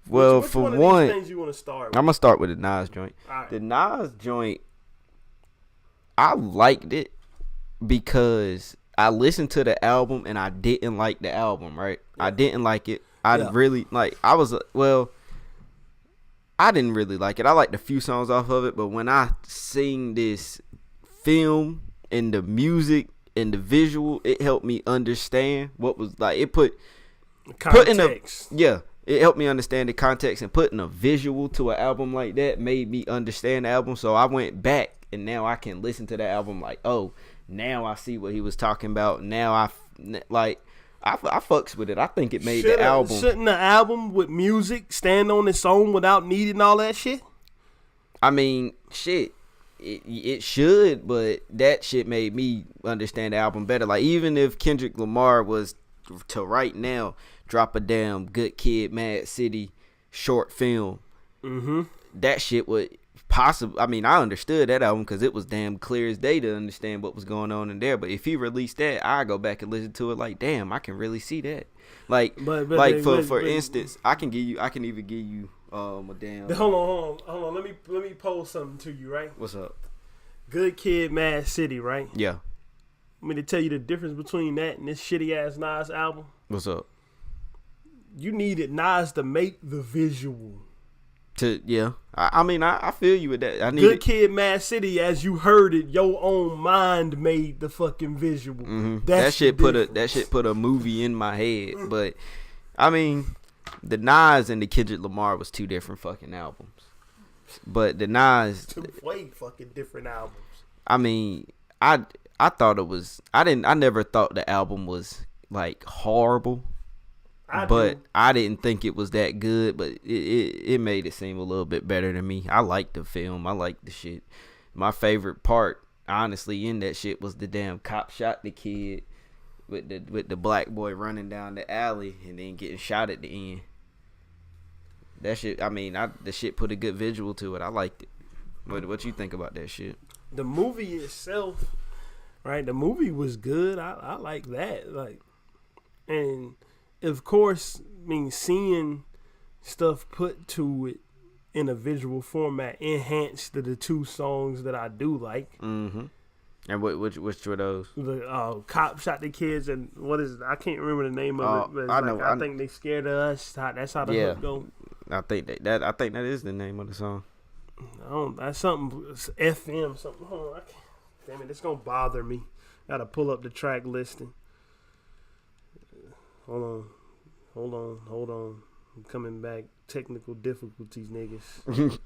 Well, which for one of one, these things you want to start with? I'm gonna start with the Nas joint. Right. The Nas joint, I liked it because I listened to the album and I didn't like the album. Right? Yeah. I didn't like it. I really like. I didn't really like it. I liked a few songs off of it, but when I sing this film and the music and the visual, it helped me understand what was like. It put context. It helped me understand the context, and putting a visual to an album like that made me understand the album. So I went back, and now I can listen to the album like, oh, now I see what he was talking about. Now I fucks with it. I think it made the album. Shouldn't the album with music stand on its own without needing all that shit? I mean, shit. It should, but that shit made me understand the album better. Like, even if Kendrick Lamar was to right now drop a damn Good Kid, Mad City short film, that shit would possibly. I mean, I understood that album because it was damn clear as day to understand what was going on in there. But if he released that, I go back and listen to it like, damn, I can really see that. Like, for instance, I can even give you a damn. Hold on. Let me pose something to you, right? What's up? Good Kid, Mad City, right? Yeah. I'm going to tell you the difference between that and this shitty ass Nas album. What's up? You needed Nas to make the visual. I mean, I feel you with that. Good Kid, Mad City, as you heard it, your own mind made the fucking visual. That shit put a movie in my head. But I mean, the Nas and the Kendrick Lamar was two different fucking albums. But the Nas, two way fucking different albums. I mean, I thought it was. I never thought the album was like horrible. I didn't think it was that good, but it made it seem a little bit better to me. I liked the film. I liked the shit. My favorite part, honestly, in that shit was the damn cop shot the kid with the black boy running down the alley and then getting shot at the end. That shit, I mean, the shit put a good visual to it. I liked it. What you think about that shit? The movie itself, right? The movie was good. I like that. Like, and of course, I mean, seeing stuff put to it in a visual format enhanced the two songs that I do like. Mm-hmm. And which were those? The cop shot the kids, and what is it? I can't remember the name of it. But it's I think they scared of us. That's how the hook go. I think that is the name of the song. That's something. It's FM something. Hold on, damn it, it's gonna bother me. Gotta pull up the track listing. Hold on. I'm coming back. Technical difficulties, niggas.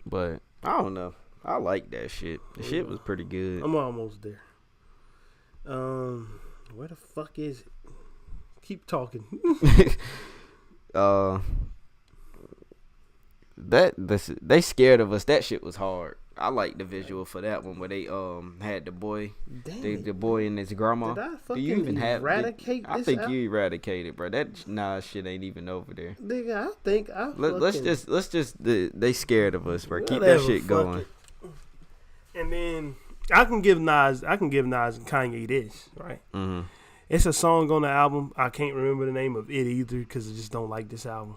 But I don't know. I like that shit. The shit was pretty good. I'm almost there. Where the fuck is it? Keep talking. They scared of us. That shit was hard. I like the visual for that one where they had the boy, the boy and his grandma. Did I fucking eradicate this? I think you eradicated, bro. That shit ain't even over there. Nigga, I think let's just they scared of us, bro. Keep that shit going. And then I can give Nas and Kanye this, right? Mm-hmm. It's a song on the album. I can't remember the name of it either because I just don't like this album.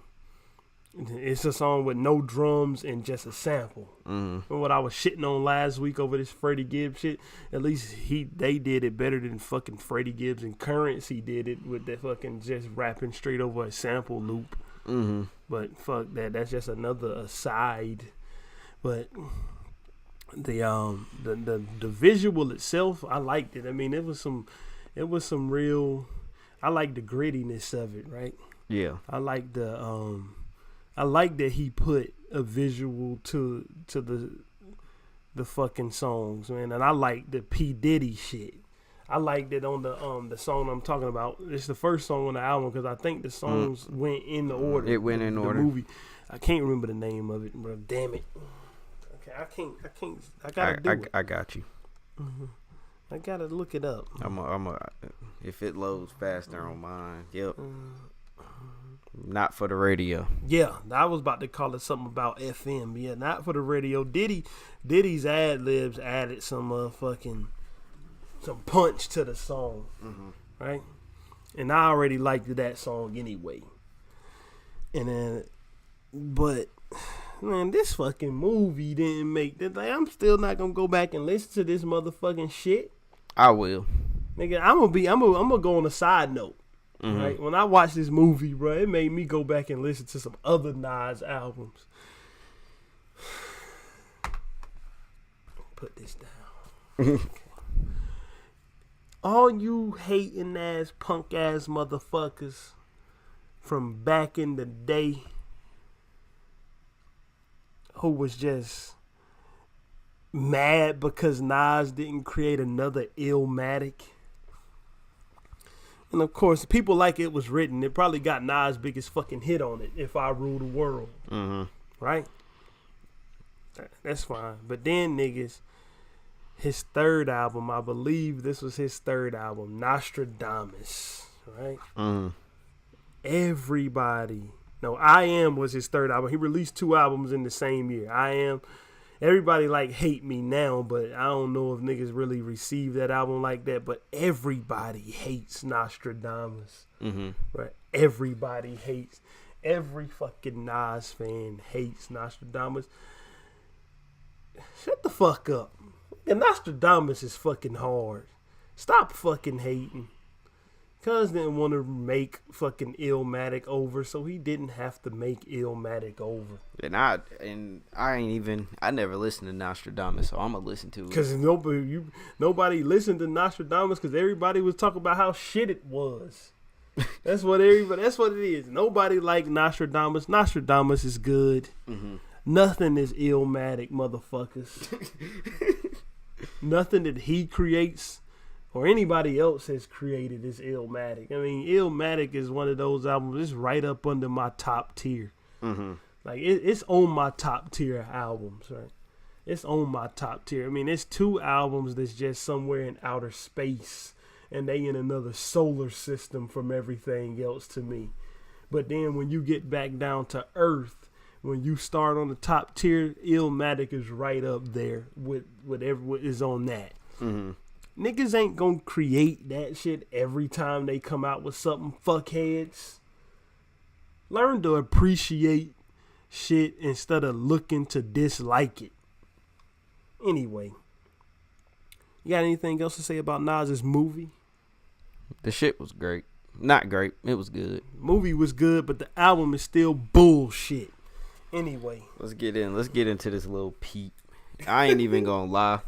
It's a song with no drums and just a sample. Mm-hmm. And what I was shitting on last week over this Freddie Gibbs shit, at least they did it better than fucking Freddie Gibbs, and Currency did it with that fucking just rapping straight over a sample loop. Mm-hmm. But fuck that. That's just another aside. But the visual itself, I liked it. I mean, it was some real. I like the grittiness of it, right? Yeah. I like that he put a visual to the fucking songs, man, and I like the P Diddy shit. I liked it on the song I'm talking about. It's the first song on the album because I think the songs went in the order. It went in order. The movie, I can't remember the name of it, bro. Damn it. Okay, I can't. I gotta do it. I got you. Mm-hmm. I gotta look it up. If it loads faster on mine. Yep. Not for the radio. Yeah, I was about to call it something about FM. Yeah, not for the radio. Diddy's ad libs added some punch to the song, right? And I already liked that song anyway. And then, but man, this fucking movie didn't make that. Like, I'm still not gonna go back and listen to this motherfucking shit. I will, nigga. I'm gonna go on a side note. Mm-hmm. Right? When I watched this movie, bro, it made me go back and listen to some other Nas albums. Put this down. Okay. All you hating ass, punk ass motherfuckers from back in the day who was just mad because Nas didn't create another Illmatic. And of course, people like It Was Written. It probably got Nas' biggest fucking hit on it, If I Rule the World. Mm-hmm. Right? That's fine. But then, niggas, his third album, I believe this was his third album, Nostradamus. Right? Mm-hmm. Everybody. No, I Am was his third album. He released 2 albums in the same year. I Am. Everybody like hate me now, but I don't know if niggas really receive that album like that. But everybody hates Nostradamus, right? Everybody hates. Every fucking Nas fan hates Nostradamus. Shut the fuck up. And Nostradamus is fucking hard. Stop fucking hating. Cuz didn't want to make fucking Illmatic over, so he didn't have to make Illmatic over. And I never listened to Nostradamus, so I'm gonna listen to it. Cause nobody listened to Nostradamus because everybody was talking about how shit it was. That's what it is. Nobody liked Nostradamus. Nostradamus is good. Mm-hmm. Nothing is Illmatic, motherfuckers. Nothing that he creates or anybody else has created is Illmatic. I mean, Illmatic is one of those albums. It's right up under my top tier. Mm-hmm. Like it's on my top tier albums, right? It's on my top tier. I mean, it's 2 albums that's just somewhere in outer space, and they in another solar system from everything else to me. But then when you get back down to Earth, when you start on the top tier, Illmatic is right up there with whatever is on that. Mm-hmm. Niggas ain't gonna create that shit every time they come out with something, fuckheads. Learn to appreciate shit instead of looking to dislike it. Anyway, you got anything else to say about Nas's movie? The shit was great. Not great. It was good. Movie was good, but the album is still bullshit. Anyway, let's get into this Lil Peep. I ain't even gonna lie.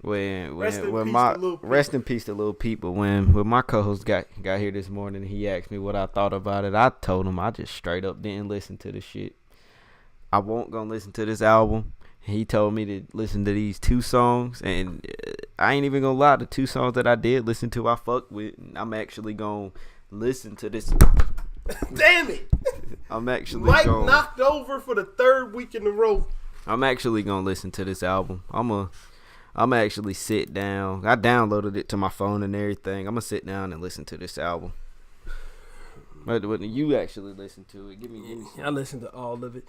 Rest in peace to Lil Peep. But when my co-host got here this morning, he asked me what I thought about it. I told him I just straight up didn't listen to the shit. I won't gonna listen to this album. He told me to listen to these 2 songs, and I ain't even gonna lie. The 2 songs that I did listen to, I fucked with. I'm actually gonna listen to this. Damn it! I'm actually Mike knocked over for the 3rd week in a row. I'm actually gonna listen to this album. I'm actually sit down. I downloaded it to my phone and everything. I'm gonna sit down and listen to this album. But when you actually listen to it, give me. I listened to all of it.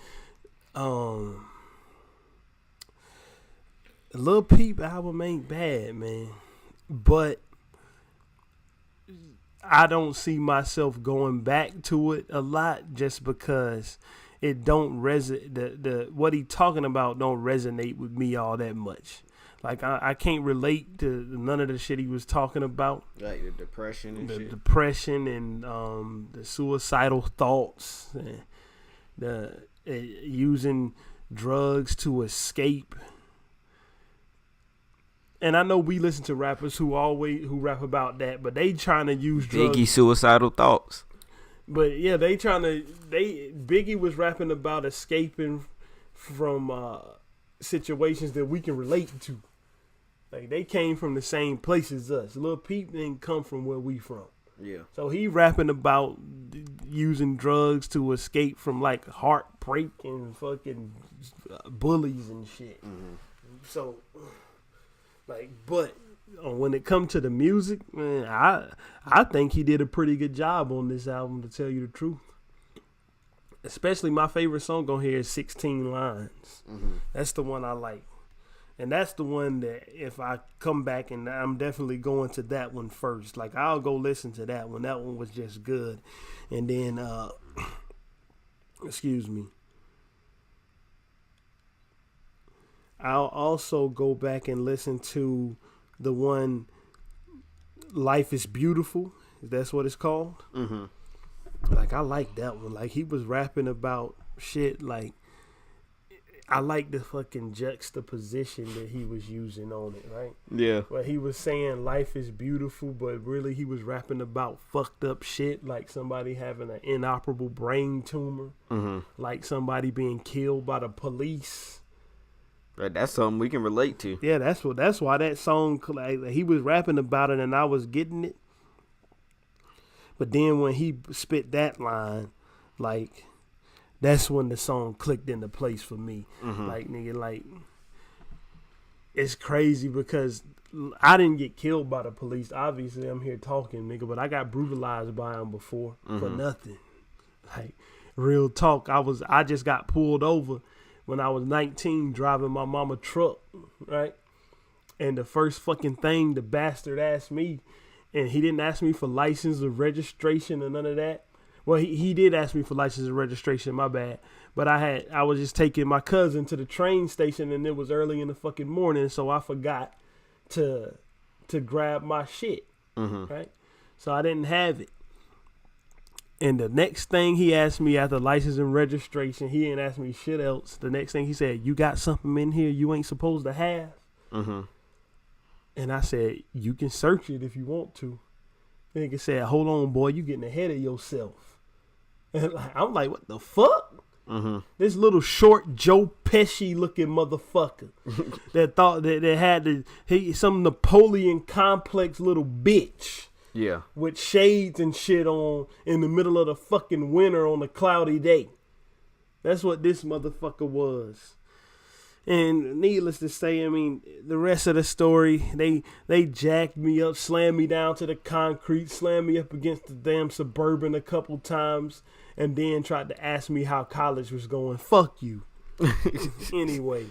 The Lil Peep album ain't bad, man, but I don't see myself going back to it a lot just because it don't resonate. The what he talking about don't resonate with me all that much. Like I can't relate to none of the shit he was talking about. Like the depression and shit. Depression and the suicidal thoughts, and the using drugs to escape. And I know we listen to rappers who rap about that, but they trying to use drugs. Biggie suicidal thoughts. But yeah, Biggie was rapping about escaping from situations that we can relate to. Like they came from the same place as us. Lil Peep didn't come from where we from. Yeah. So he rapping about using drugs to escape from like heartbreak and fucking bullies and shit. Mm-hmm. So. Like, but when it comes to the music, man, I think he did a pretty good job on this album, to tell you the truth. Especially my favorite song on here is 16 Lines. Mm-hmm. That's the one I like. And that's the one that if I come back, and I'm definitely going to that one first. Like, I'll go listen to that one. That one was just good. And then, excuse me. I'll also go back and listen to the one Life is Beautiful. That's what it's called. Mm-hmm. Like, I like that one. Like, he was rapping about shit. Like, I like the fucking juxtaposition that he was using on it, right? Yeah. Where he was saying life is beautiful, but really he was rapping about fucked up shit, like somebody having an inoperable brain tumor, mm-hmm. like somebody being killed by the police. Right, that's something we can relate to. Yeah, that's why that song, like, he was rapping about it and I was getting it. But then when he spit that line, like, that's when the song clicked into place for me. Mm-hmm. Like, nigga, like, it's crazy because I didn't get killed by the police. Obviously, I'm here talking, nigga, but I got brutalized by them before for nothing. Like, real talk, I just got pulled over when I was 19 driving my mama truck, right? And the first fucking thing the bastard asked me, and he didn't ask me for license or registration or none of that. Well, he did ask me for license and registration, my bad. But I was just taking my cousin to the train station and it was early in the fucking morning, so I forgot to grab my shit, right? So I didn't have it. And the next thing he asked me after license and registration, he didn't ask me shit else. The next thing he said, you got something in here you ain't supposed to have? Mm-hmm. And I said, you can search it if you want to. The nigga said, hold on, boy, you getting ahead of yourself. And I'm like, what the fuck? Mm-hmm. This little short Joe Pesci looking motherfucker that thought that had some Napoleon complex little bitch. Yeah. With shades and shit on in the middle of the fucking winter on a cloudy day. That's what this motherfucker was. And needless to say, I mean, the rest of the story, they jacked me up, slammed me down to the concrete, slammed me up against the damn Suburban a couple times, and then tried to ask me how college was going. Fuck you. Anyway,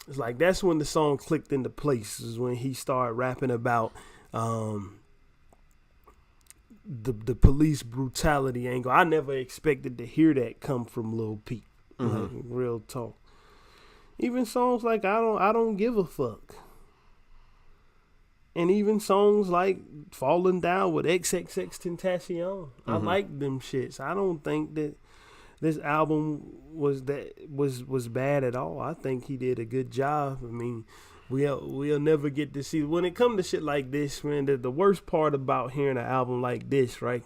it's like that's when the song clicked into place. Is when he started rapping about the police brutality angle. I never expected to hear that come from Lil Peep. Like, real talk. Even songs like I don't give a fuck. And even songs like Falling Down with XXXTentacion. I like them shits. I don't think that this album was bad at all. I think he did a good job. I mean, we'll never get to see when it comes to shit like this, man. The worst part about hearing an album like this, right,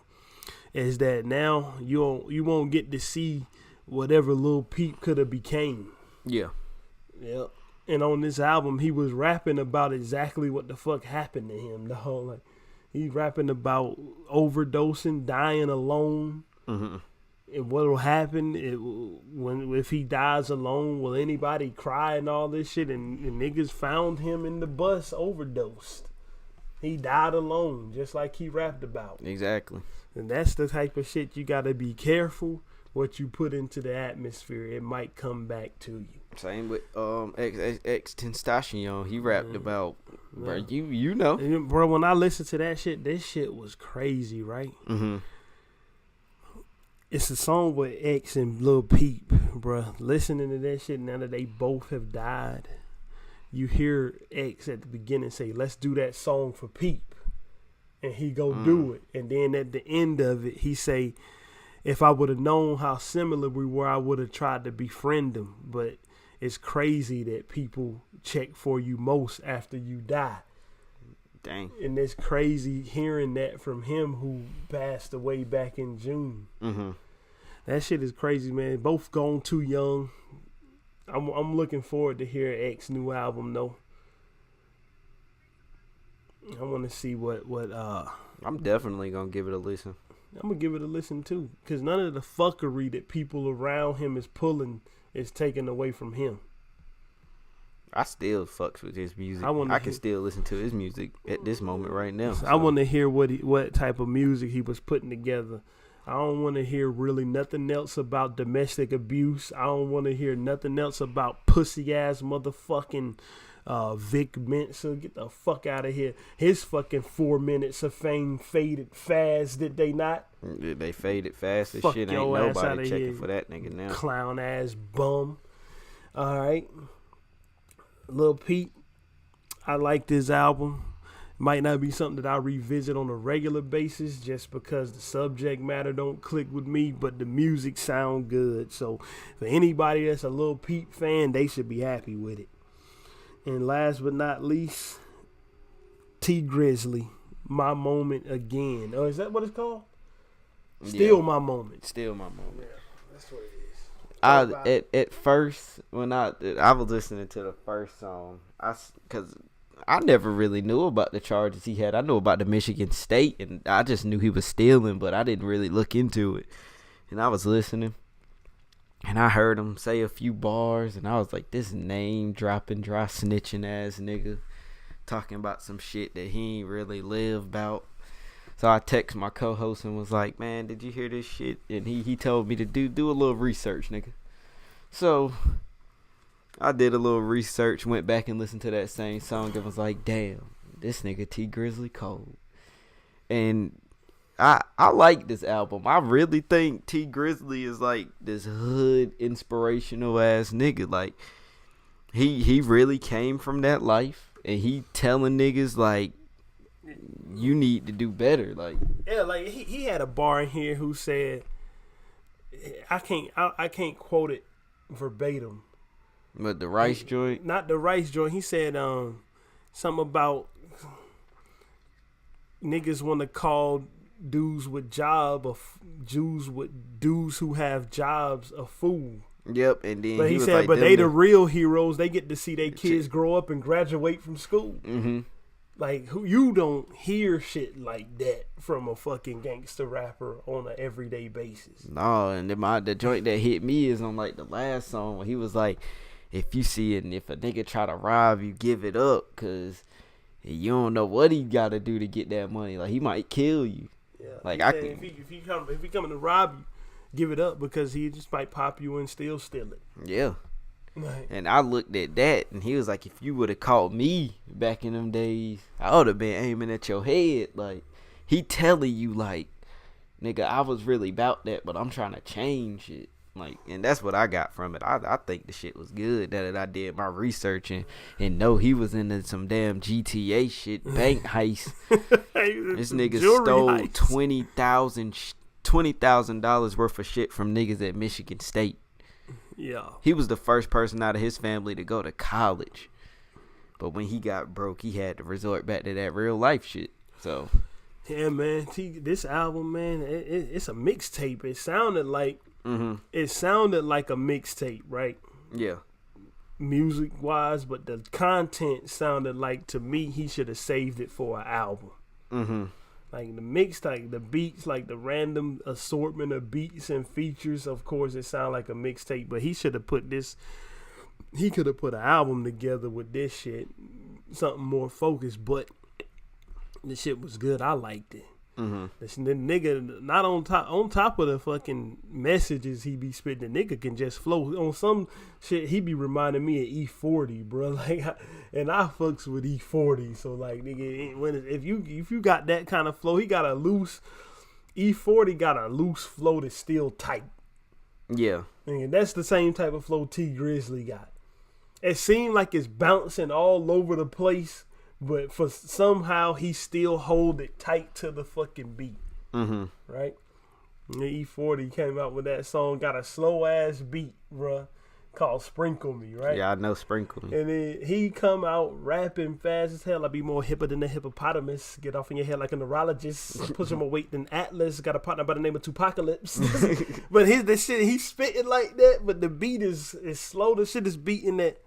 is that now you won't get to see whatever Lil Peep could have became. Yeah. Yep. And on this album, he was rapping about exactly what the fuck happened to him. The whole like, he's rapping about overdosing, dying alone, and what'll happen if he dies alone. Will anybody cry and all this shit? And niggas found him in the bus, overdosed. He died alone, just like he rapped about. Exactly. And that's the type of shit you gotta be careful what you put into the atmosphere. It might come back to you. Same with XXXTentacion. He rapped about, bro, you know. And, bro, when I listened to that shit, this shit was crazy, right? It's a song with X and Lil Peep, bro. Listening to that shit now that they both have died, you hear X at the beginning say, "Let's do that song for Peep," and he go do it. And then at the end of it, he say, "If I would have known how similar we were, I would have tried to befriend him." But it's crazy that people check for you most after you die. Dang. And it's crazy hearing that from him who passed away back in June. That shit is crazy, man. Both gone too young. I'm looking forward to hear X's new album, though. I want to see what I'm definitely gonna give it a listen. I'm gonna give it a listen too, because none of the fuckery that people around him is pulling is taken away from him. I still fucks with his music. I can still listen to his music at this moment right now. So. I want to hear what type of music he was putting together. I don't want to hear really nothing else about domestic abuse. I don't want to hear nothing else about pussy ass motherfucking Vic Mensa. Get the fuck out of here. His fucking 4 minutes of fame faded fast, did they not? They faded fast as Fuck shit. Ain't nobody checking for that nigga now. Clown ass bum. Alright. Lil Peep, I like this album. Might not be something that I revisit on a regular basis just because the subject matter don't click with me, but the music sound good. So for anybody that's a Lil Peep fan, they should be happy with it. And last but not least, T Grizzley, My Moment Again. Oh, is that what it's called? Still My Moment. Still My Moment. Yeah, that's what it is. At first when I was listening to the first song, because I never really knew about the charges he had. I knew about the Michigan State, and I just knew he was stealing, but I didn't really look into it. And I was listening, and I heard him say a few bars, and I was like, this name dropping, dry snitching ass nigga talking about some shit that he ain't really live about. So I text my co-host and was like, man, did you hear this shit? And he told me to do a little research, nigga. So I did a little research, went back and listened to that same song and was like, damn, this nigga T Grizzley cold. And I like this album. I really think T Grizzley is like this hood inspirational ass nigga. Like he really came from that life, and he telling niggas like, you need to do better. Like, yeah, like he had a bar in here who said, I can't quote it verbatim, but the rice joint, not the rice joint. He said something about niggas want to call dudes with dudes who have jobs a fool. Yep, and then but he said, like, but they the real heroes. They get to see their kids grow up and graduate from school. Like, who you don't hear shit like that from a fucking gangster rapper on an everyday basis. No, and the joint that hit me is on like the last song where he was like, if a nigga try to rob you, give it up, cause you don't know what he gotta do to get that money. Like, he might kill you. Yeah. Like, if he coming to rob you, give it up, because he just might pop you and still steal it. Yeah. Right. And I looked at that, and he was like, if you would have caught me back in them days, I would have been aiming at your head. Like, he telling you, like, nigga, I was really about that, but I'm trying to change it. Like, and that's what I got from it. I think the shit was good that I did my research and know he was into some damn GTA shit, bank heist. This nigga stole $20,000 worth of shit from niggas at Michigan State. Yeah. He was the first person out of his family to go to college. But when he got broke, he had to resort back to that real life shit. So, yeah, man. This album, man, it's a mixtape. It sounded like a mixtape, right? Yeah. Music wise, but the content sounded like, to me, he should have saved it for an album. Mm-hmm. Like the mix, like the beats, like the random assortment of beats and features. Of course, it sounded like a mixtape, but he should have put this. He could have put an album together with this shit, something more focused. But the shit was good. I liked it. Mm-hmm. The nigga, not on top of the fucking messages he be spitting, the nigga can just flow on some shit. He be reminding me of E40, bro. Like, and I fucks with E40, so like, nigga, if you got that kind of flow, E40 got a loose flow that's still tight. Yeah, and that's the same type of flow T Grizzley got. It seemed like it's bouncing all over the place, but for somehow he still hold it tight to the fucking beat. Mm-hmm. Right? And E40 came out with that song, got a slow ass beat, bruh, called Sprinkle Me, right? Yeah, I know Sprinkle Me. And then he come out rapping fast as hell. I be more hipper than the hippopotamus. Get off in your head like a neurologist. Push more weight than Atlas. Got a partner by the name of Tupacalypse. But the shit, he spitting like that, but the beat is slow. The shit is beating that.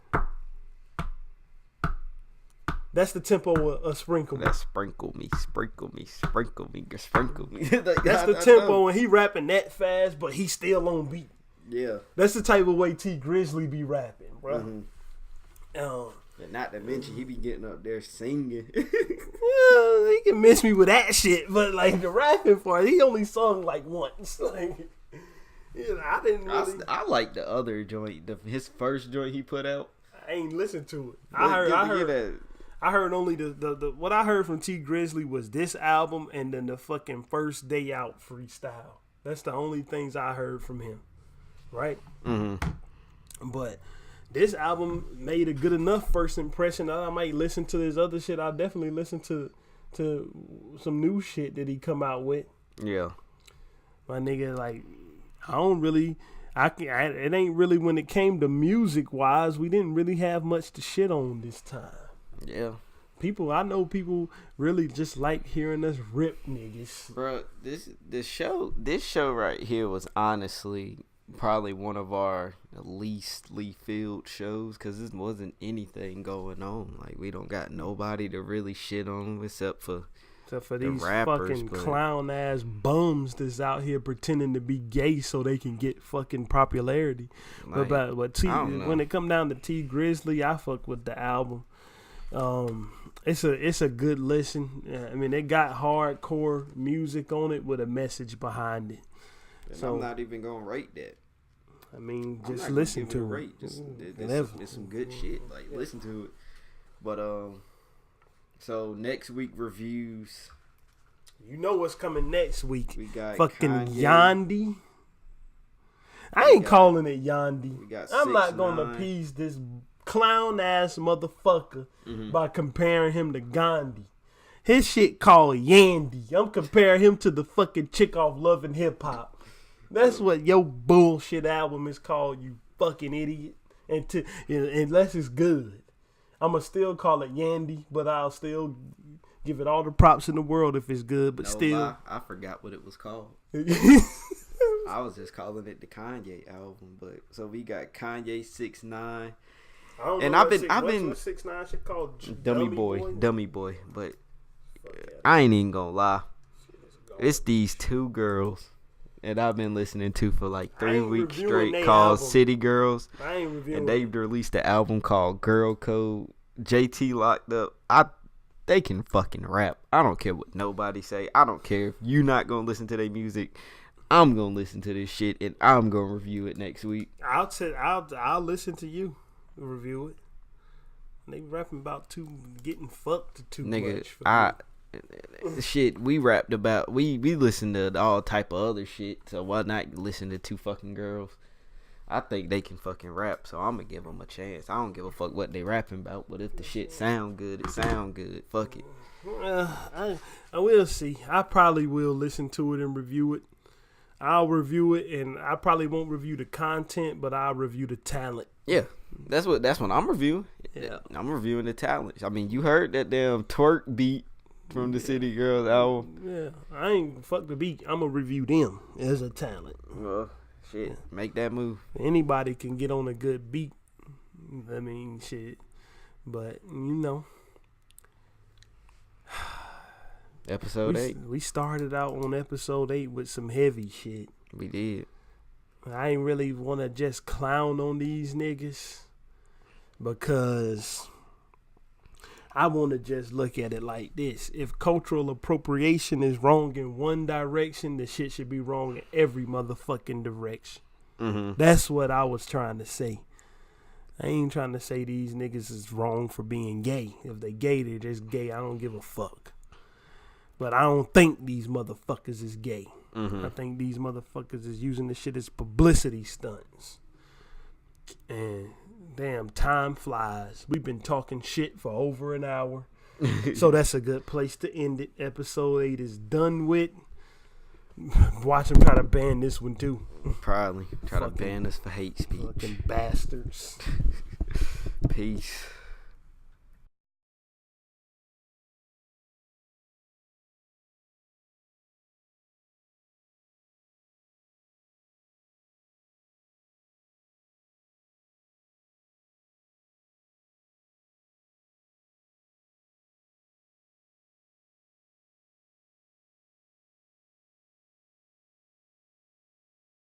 That's the tempo of Sprinkle Me. That's Sprinkle Me, Sprinkle Me, Sprinkle Me, Sprinkle Me. Like, that's the tempo, and he rapping that fast, but he still on beat. Yeah. That's the type of way T Grizzley be rapping, bro. Mm-hmm. And not to mention, he be getting up there singing. He can miss me with that shit, but like the rapping part, he only sung like once. Like, I didn't really. I like the other joint, his first joint he put out. I ain't listened to it. I heard only the what I heard from T Grizzley was this album and then the fucking First Day Out freestyle. That's the only things I heard from him, right? Mm-hmm. But this album made a good enough first impression. I might listen to his other shit. I'll definitely listen to some new shit that he come out with. Yeah, my nigga, like it ain't really, when it came to music wise, we didn't really have much to shit on this time. Yeah. I know people really just like hearing us rip niggas. Bro, this show right here was honestly probably one of our least filled shows, because this wasn't anything going on. Like, we don't got nobody to really shit on except for these rappers, fucking clown ass bums that's out here pretending to be gay so they can get fucking popularity. Like, but when it come down to T Grizzley, I fuck with the album. It's a good listen. I mean, it got hardcore music on it with a message behind it. And so I'm not even gonna rate that. I mean, just listen to it. It's some good shit. Like, listen to it. But so next week reviews. You know what's coming next week? We got fucking Kanye. Yandi. I ain't calling it Yandi. I'm not gonna appease this clown ass motherfucker by comparing him to Gandhi. His shit called Yandy. I'm comparing him to the fucking chick off Love and Hip Hop. That's what your bullshit album is called, you fucking idiot. And unless it's good, I'ma still call it Yandy, but I'll still give it all the props in the world if it's good. But I forgot what it was called. I was just calling it the Kanye album. But so we got Kanye 6ix9ine. And I've been 6ix9ine shit called Dummy Boy, but I ain't even gonna lie. It's these two girls and I've been listening to for like 3 weeks reviewing straight they called album. City Girls. I ain't reviewing. And they've released an album called Girl Code. JT Locked Up. They can fucking rap. I don't care what nobody say. I don't care if you not gonna listen to their music. I'm gonna listen to this shit and I'm gonna review it next week. I'll listen to you review it. They rapping about getting fucked too much. Shit, we rapped about we listen to all type of other shit. So why not listen to two fucking girls? I think they can fucking rap, so I'm gonna give them a chance. I don't give a fuck what they rapping about, but if the shit sound good, it sound good. Fuck it. I will see. I probably will listen to it and review it. I'll review it, and I probably won't review the content, but I'll review the talent. Yeah, that's what I'm reviewing. Yeah, I'm reviewing the talent. I mean, you heard that damn twerk beat from the City Girls album. Yeah, I ain't fuck the beat. I'm gonna review them as a talent. Well, shit, make that move. Anybody can get on a good beat. I mean, shit. But, you know. Episode 8. We started out on episode 8 with some heavy shit. We did. I ain't really want to just clown on these niggas because I want to just look at it like this. If cultural appropriation is wrong in one direction, the shit should be wrong in every motherfucking direction. Mm-hmm. That's what I was trying to say. I ain't trying to say these niggas is wrong for being gay. If they gay, they're just gay. I don't give a fuck. But I don't think these motherfuckers is gay. Mm-hmm. I think these motherfuckers is using this shit as publicity stunts. And damn, time flies. We've been talking shit for over an hour. So that's a good place to end it. Episode 8 is done with. Watch them try to ban this one too. Probably. Try to ban us for hate speech. Fucking bastards. Peace.